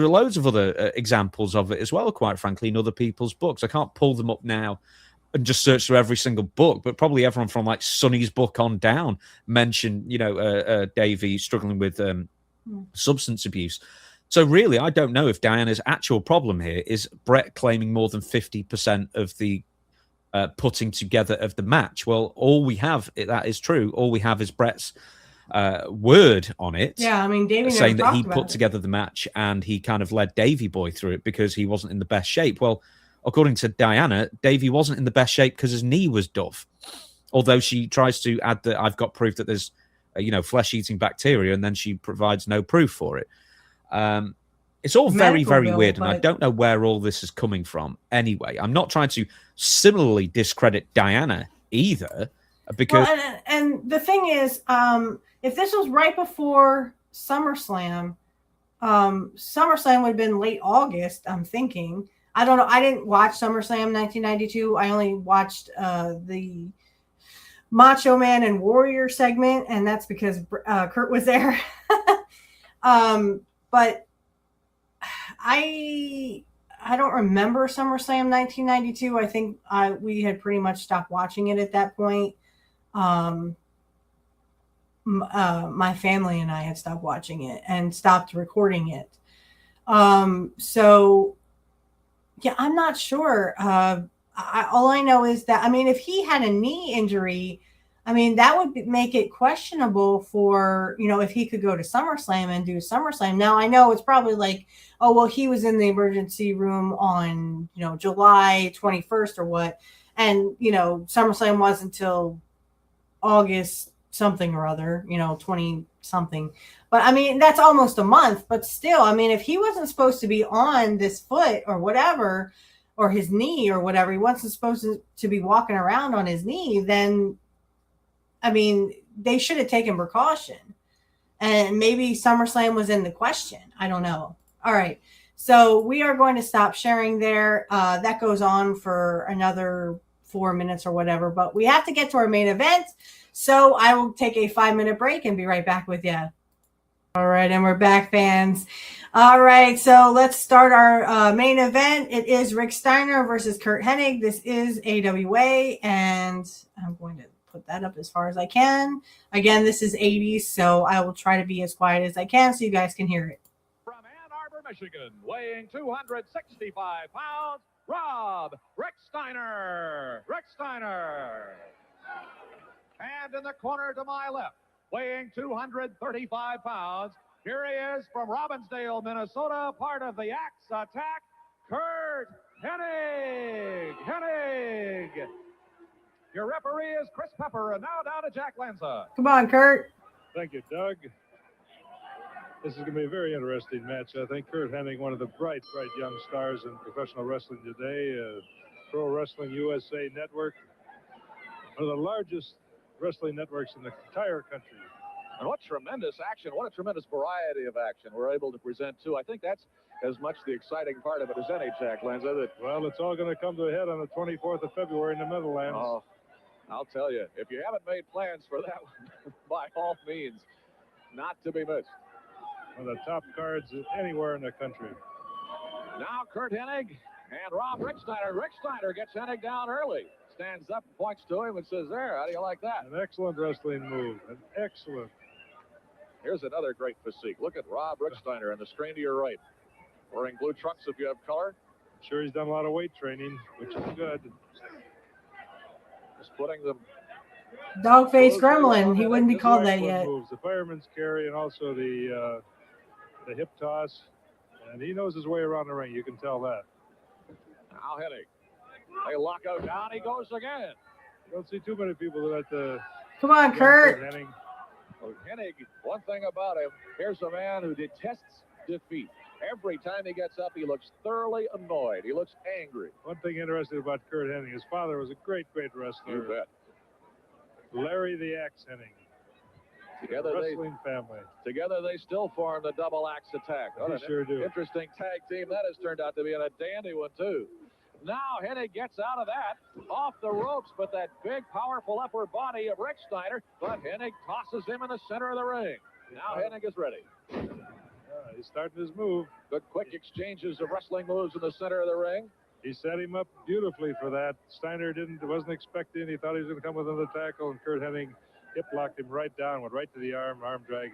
loads of other examples of it as well, quite frankly, in other people's books. I can't pull them up now and just search through every single book, but probably everyone from like Sonny's book on down mentioned, Davey struggling with substance abuse. So really, I don't know if Diana's actual problem here is Brett claiming more than 50% of the putting together of the match. Well, all we have, that is true, all we have is Brett's word on it. Yeah, I mean, Davey saying that he put together the match and he kind of led Davey Boy through it because he wasn't in the best shape. Well, according to Diana, Davey wasn't in the best shape because his knee was dove. Although she tries to add that I've got proof that there's, flesh-eating bacteria, and then she provides no proof for it. It's all very, very weird, and I don't know where all this is coming from anyway. I'm not trying to similarly discredit Diana either, because... Well, and the thing is, if this was right before SummerSlam, SummerSlam would have been late August, I'm thinking. I don't know. I didn't watch SummerSlam 1992. I only watched the Macho Man and Warrior segment, and that's because Curt was there. But I don't remember SummerSlam 1992. I think we had pretty much stopped watching it at that point. My family and I had stopped watching it and stopped recording it. So yeah, I'm not sure. All I know is that, I mean, if he had a knee injury, I mean, that would make it questionable for, if he could go to SummerSlam and do SummerSlam. Now, I know it's probably like, oh, well, he was in the emergency room on, July 21st or what. And, SummerSlam was until August something or other, 20 something. But I mean, that's almost a month. But still, I mean, if he wasn't supposed to be on this foot or whatever, or his knee or whatever, he wasn't supposed to be walking around on his knee, then, I mean, they should have taken precaution. And maybe SummerSlam was in the question. I don't know. All right. So we are going to stop sharing there. That goes on for another 4 minutes or whatever, but we have to get to our main event. So I will take a 5-minute break and be right back with you. All right. And we're back, fans. All right. So let's start our main event. It is Rick Steiner versus Curt Hennig. This is AWA, and I'm going to put that up as far as I can. Again, this is 80s, so I will try to be as quiet as I can so you guys can hear it. From Ann Arbor, Michigan, weighing 265 pounds, Rick Steiner. Rick Steiner. And in the corner to my left, weighing 235 pounds, here he is from Robbinsdale, Minnesota, part of the Axe Attack, Curt Hennig. Hennig. Your referee is Chris Pepper, and now down to Jack Lanza. Come on, Curt. Thank you, Doug. This is going to be a very interesting match. I think Curt Hennig, one of the bright young stars in professional wrestling today, Pro Wrestling USA Network, one of the largest wrestling networks in the entire country. And what tremendous action, what a tremendous variety of action we're able to present, too. I think that's as much the exciting part of it as any, Jack Lanza. Well, it's all going to come to a head on the 24th of February in the Meadowlands. Oh, I'll tell you, if you haven't made plans for that one, by all means, not to be missed. One of the top cards anywhere in the country. Now Curt Hennig and Rick Steiner. Rick Steiner gets Hennig down early. Stands up and points to him and says, there, how do you like that? An excellent wrestling move. An excellent. Here's another great physique. Look at Rob Ricksteiner on the screen to your right. Wearing blue trunks if you have color. Sure, he's done a lot of weight training, which is good. Just putting them. Dog-faced gremlin. He wouldn't be called that yet. Moves, the fireman's carry and also the hip toss. And he knows his way around the ring. You can tell that. Now Hennig. They lock out down. He goes again. You don't see too many people that at the. Come on, Curt. Hennig. Well, Hennig, one thing about him, here's a man who detests defeat. Every time he gets up, he looks thoroughly annoyed. He looks angry. One thing interesting about Curt Hennig, his father was a great wrestler. You bet. Larry the Axe Hennig. Together Together they still form the double axe attack. They sure do. Interesting tag team that has turned out to be, and a dandy one too. Now Hennig gets out of that, off the ropes, but that big, powerful upper body of Rick Steiner, but Hennig tosses him in the center of the ring. Now Hennig is ready. He's starting his move. Good quick exchanges of wrestling moves in the center of the ring. He set him up beautifully for that. Steiner wasn't expecting. He thought he was going to come with another tackle, and Curt Hennig hip locked him right down, went right to the arm drag.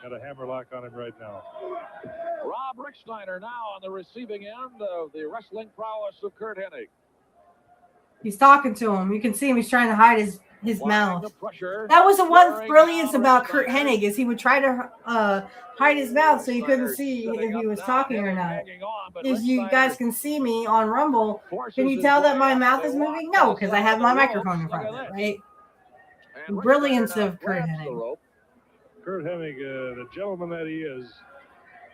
Got a hammer lock on him right now. Rob Ricksteiner now on the receiving end of the wrestling prowess of Curt Hennig. He's talking to him. You can see him. He's trying to hide his mouth. That was the one brilliance about Curt Hennig, is he would try to hide his mouth so you couldn't see if he was talking or not. As you guys can see me on Rumble, can you tell that my mouth is moving? No, because I have my microphone in front of it, right? The brilliance of Curt Hennig. Curt Hennig, the gentleman that he is,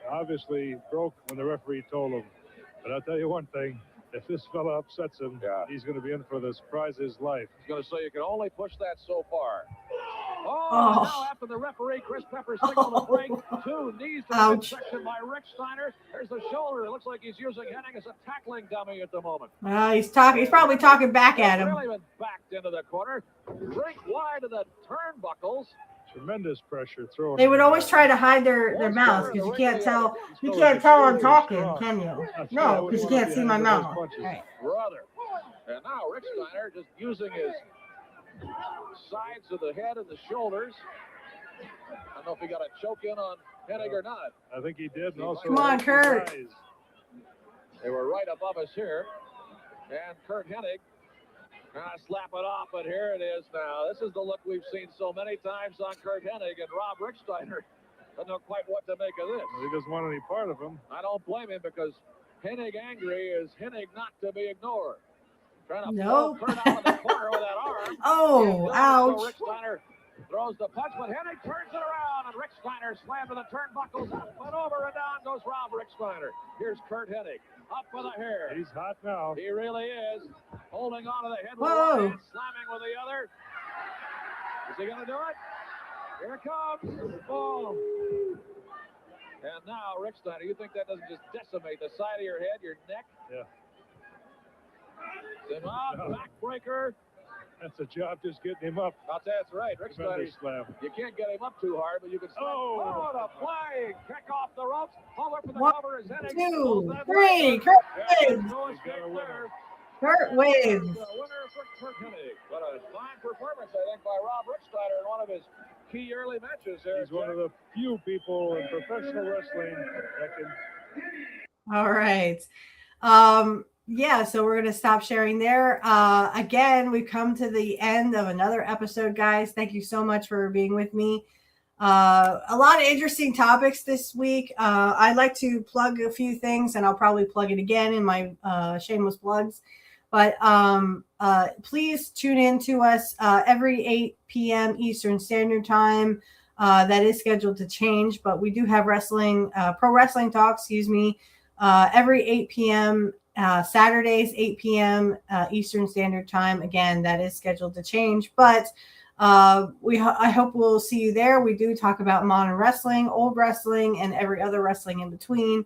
obviously broke when the referee told him. But I'll tell you one thing. If this fella upsets him, he's going to be in for the surprise of his life. He's going to say you can only push that so far. Now after the referee, Chris Pepper signaled the break. 2 knees to the midsection by Rick Steiner. There's the shoulder. It looks like he's using Hennig as a tackling dummy at the moment. He's talking. He's probably talking back at him. Really been backed into the corner. Break wide of the turnbuckles. Tremendous pressure thrown. They would always try to hide their mouths because you can't tell. You can't tell I'm talking, can you? No, because you can't see my mouth. Right. Brother. And now Rick Steiner just using his sides of the head and the shoulders. I don't know if he got a choke in on Hennig or not. I think he did. And also come on, Curt. They were right above us here. And Curt Hennig slap it off, but here it is now. This is the look we've seen so many times on Curt Hennig, and Rob Ricksteiner doesn't know quite what to make of this. Well, he doesn't want any part of him. I don't blame him, because Hennig angry is Hennig not to be ignored. Trying to pull Curt out of the corner with that arm. Oh, ouch. So Ricksteiner throws the punch, but Hennig turns it around, and Ricksteiner slammed to the turnbuckles, up and over, and down goes Rob Ricksteiner. Here's Curt Hennig. Up with the hair. He's hot now. He really is. Holding on to the head with one hand, slamming with the other. Is he going to do it? Here it comes. Boom. And now, Rick Steiner, you think that doesn't just decimate the side of your head, your neck? Yeah. Backbreaker. That's a job just getting him up. That's right. Rick Steiner, you can't get him up too hard, but you can slam. Oh, the flying kick off the ropes. Over for the cover is Hennig. 2, 3. Curt wins. Curt wins. Winner for Curt Hennig. What a fine performance, I think, by Rob Ricksteiner in one of his key early matches there. He's one of the few people in professional wrestling that can. All right. Yeah, so we're going to stop sharing there. Again, we've come to the end of another episode, guys. Thank you so much for being with me. A lot of interesting topics this week. I'd like to plug a few things, and I'll probably plug it again in my shameless plugs. But please tune in to us every 8 p.m. Eastern Standard Time. That is scheduled to change, but we do have pro wrestling talk, every 8 p.m. Saturdays, 8 p.m. Eastern Standard Time. Again, that is scheduled to change, but I hope we'll see you there. We do talk about modern wrestling, old wrestling, and every other wrestling in between.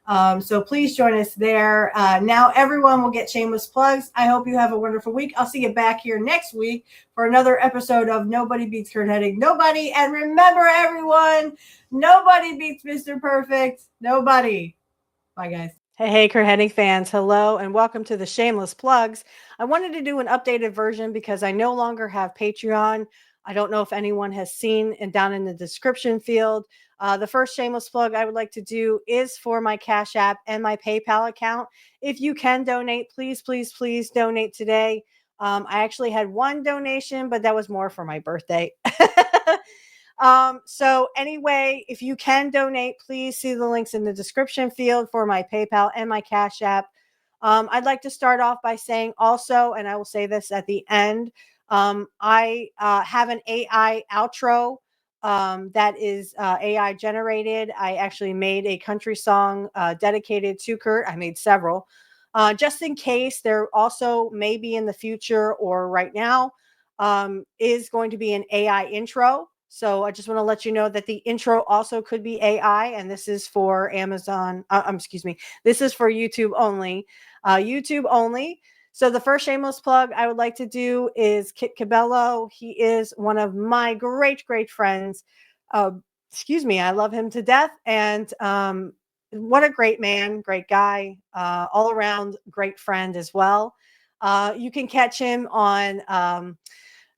So please join us there. Now everyone will get shameless plugs. I hope you have a wonderful week. I'll see you back here next week for another episode of Nobody Beats Curt Hennig. Nobody. And remember, everyone, nobody beats Mr. Perfect. Nobody. Bye, guys. Hey, Curt Hennig fans. Hello, and welcome to the Shameless Plugs. I wanted to do an updated version because I no longer have Patreon. I don't know if anyone has seen and down in the description field. The first shameless plug I would like to do is for my Cash App and my PayPal account. If you can donate, please, please, please donate today. I actually had one donation, but that was more for my birthday. So anyway, if you can donate, please see the links in the description field for my PayPal and my Cash App. I'd like to start off by saying also, and I will say this at the end, I have an AI outro that is AI generated. I actually made a country song dedicated to Curt. I made several. Just in case there also maybe in the future or right now is going to be an AI intro. So I just want to let you know that the intro also could be AI, and this is for Amazon. Excuse me. This is for YouTube only. YouTube only. So the first shameless plug I would like to do is Kit Cabello. He is one of my great, great friends. Excuse me. I love him to death. And what a great man, great guy, all around great friend as well. You can catch him on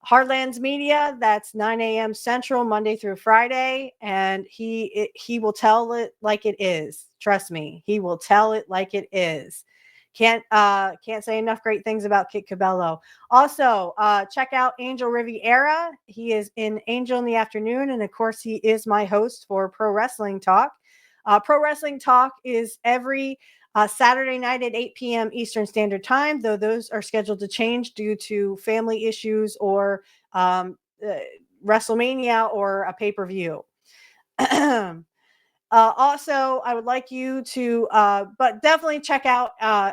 Heartlands Media. That's 9 a.m. Central, Monday through Friday. And he will tell it like it is. Trust me, he will tell it like it is. Can't say enough great things about Kit Cabello. Also, check out Angel Riviera. He is in Angel in the Afternoon. And of course, he is my host for Pro Wrestling Talk. Pro Wrestling Talk is every Saturday night at 8 p.m. Eastern Standard Time, though those are scheduled to change due to family issues or WrestleMania or a pay-per-view. Also, I would like you to, but definitely check out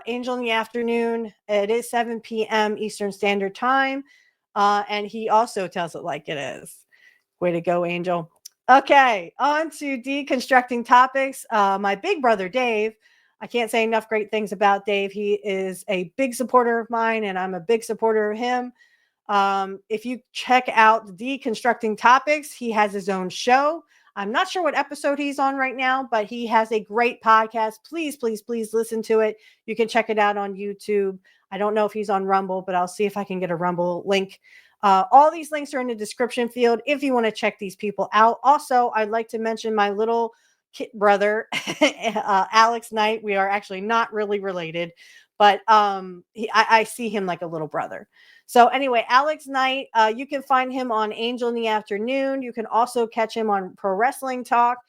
Angel in the Afternoon. It is 7 p.m. Eastern Standard Time. And he also tells it like it is. Way to go, Angel. Okay, on to deconstructing topics. My big brother, Dave. I can't say enough great things about Dave. He is a big supporter of mine, and I'm a big supporter of him. If you check out Deconstructing Topics, he has his own show. I'm not sure what episode he's on right now, but he has a great podcast. Please, please, please listen to it. You can check it out on YouTube. I don't know if he's on Rumble, but I'll see if I can get a Rumble link. All these links are in the description field if you want to check these people out. Also, I'd like to mention my little kid brother, Alex Knight. We are actually not really related, but I see him like a little brother. So anyway, Alex Knight, you can find him on Angel in the Afternoon. You can also catch him on Pro Wrestling Talk.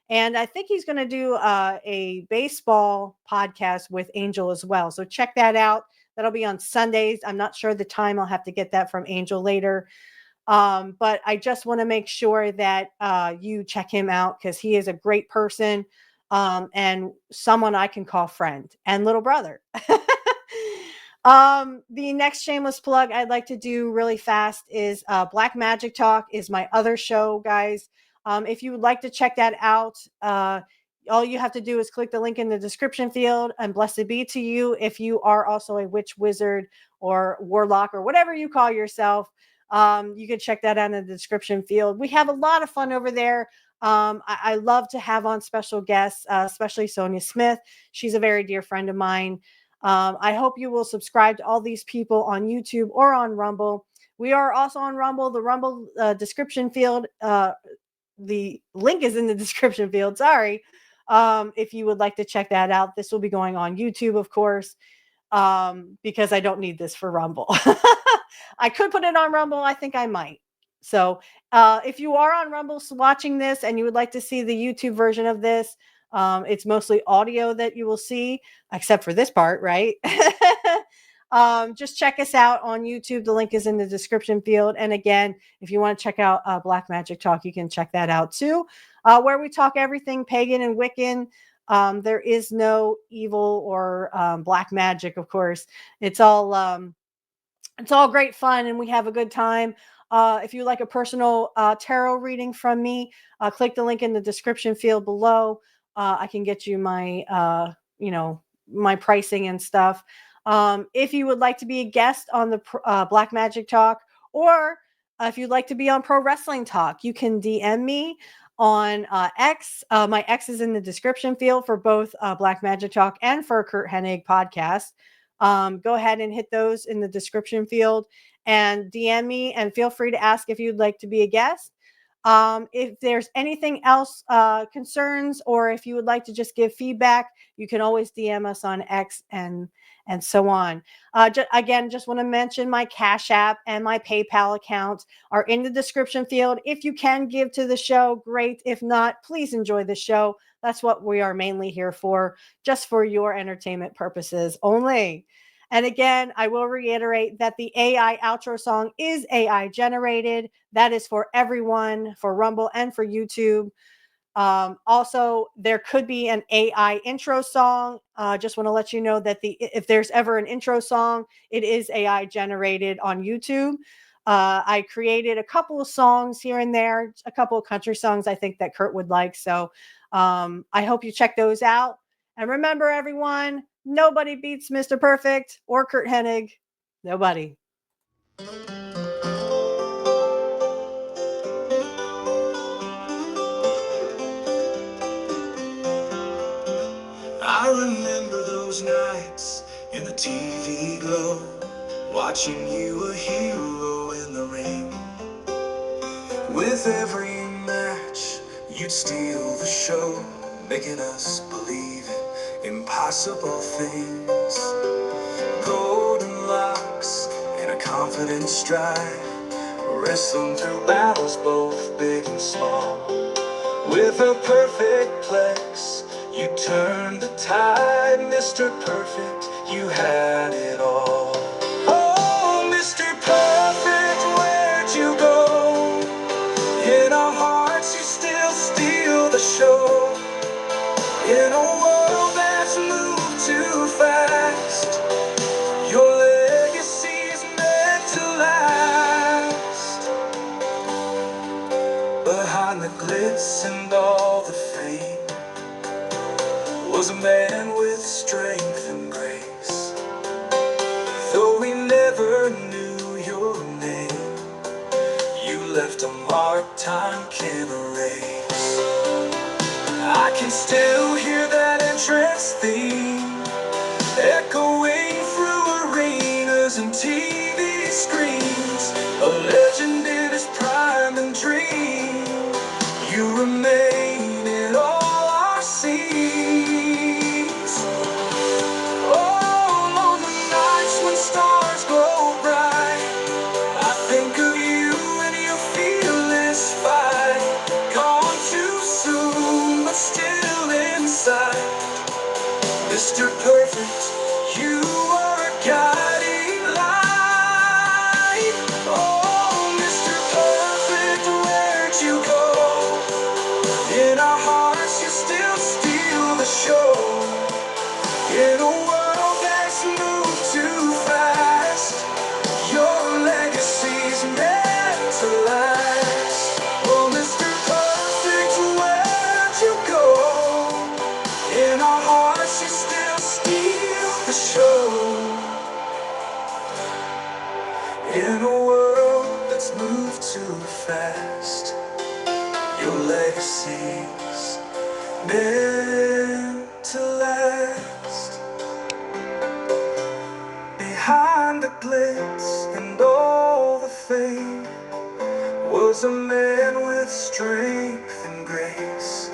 And I think he's going to do a baseball podcast with Angel as well. So check that out. That'll be on Sundays. I'm not sure the time. I'll have to get that from Angel later. But I just want to make sure that you check him out because he is a great person and someone I can call friend and little brother. The next shameless plug I'd like to do really fast is Black Magic Talk is my other show, guys. If you would like to check that out, all you have to do is click the link in the description field, and blessed be to you if you are also a witch, wizard, or warlock, or whatever you call yourself. You can check that out in the description field. We have a lot of fun over there. I love to have on special guests, especially Sonia Smith. She's a very dear friend of mine. I hope you will subscribe to all these people on YouTube or on Rumble. We are also on Rumble. The Rumble description field, the link is in the description field. Sorry. If you would like to check that out, this will be going on YouTube, of course, because I don't need this for Rumble. I could put it on Rumble. I think I might. So if you are on Rumble watching this and you would like to see the YouTube version of this, it's mostly audio that you will see, except for this part, right? Just check us out on YouTube. The link is in the description field. And again, if you want to check out Black Magic Talk, you can check that out too, where we talk everything pagan and Wiccan. There is no evil or black magic, of course. It's all great fun, and we have a good time. If you like a personal tarot reading from me, click the link in the description field below. I can get you my, my pricing and stuff. If you would like to be a guest on the Black Magic Talk, or if you'd like to be on Pro Wrestling Talk, you can DM me on X. My X is in the description field for both Black Magic Talk and for Curt Hennig podcast. Go ahead and hit those in the description field. and DM me, and feel free to ask if you'd like to be a guest. If there's anything else, concerns, or if you would like to just give feedback, you can always DM us on X and so on. Again, just want to mention my Cash App and my PayPal account are in the description field. If you can give to the show, great. If not, please enjoy the show. That's what we are mainly here for, just for your entertainment purposes only. And again, I will reiterate that the AI outro song is AI generated. That is for everyone, for Rumble and for YouTube. Also, there could be an AI intro song. Just want to let you know that if there's ever an intro song, it is AI generated on YouTube. I created a couple of songs here and there, a couple of country songs I think that Curt would like. So I hope you check those out. And remember, everyone, nobody beats Mr. Perfect or Curt Hennig. Nobody. I remember those nights in the TV glow, watching you a hero in the ring. With every match, you'd steal the show, making us believe in impossible things. Golden locks and a confident stride, wrestling through battles both big and small. With a perfect plex, you turned the tide. Mr. Perfect, you had it all. Oh, Mr. Perfect, where'd you go? In our hearts, you still steal the show. In a world that's moved too fast, your legacy's meant to last. Behind the glitz and all the fame was a man with strength and grace. Though we never knew your name, you left a mark time can't erase. I can still hear that entrance theme echoing through arenas and TV screens. A legend in his prime and dream, you remain in all our scenes. Oh, on the nights when stars glow bright, I think of you and your fearless fight. Gone too soon, but still inside. Mr. Perfect, you are a guiding light. Oh, Mr. Perfect, where'd you go? In our hearts, you still steal the show. In a world that's moved too fast, your legacy's meant to last. Oh, Mr. Perfect, where'd you go? In our hearts, you still steal the show. In a world that's moved too fast, your legacy's meant to last. Behind the glitz and all the fame was a man with strength and grace.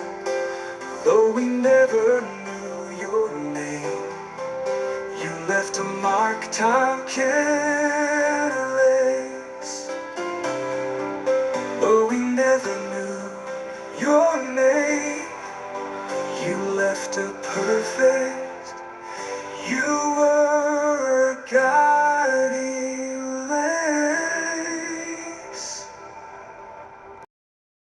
Though we never knew your name, you left a mark time can't erase. Though we never knew your name, you left a perfect. You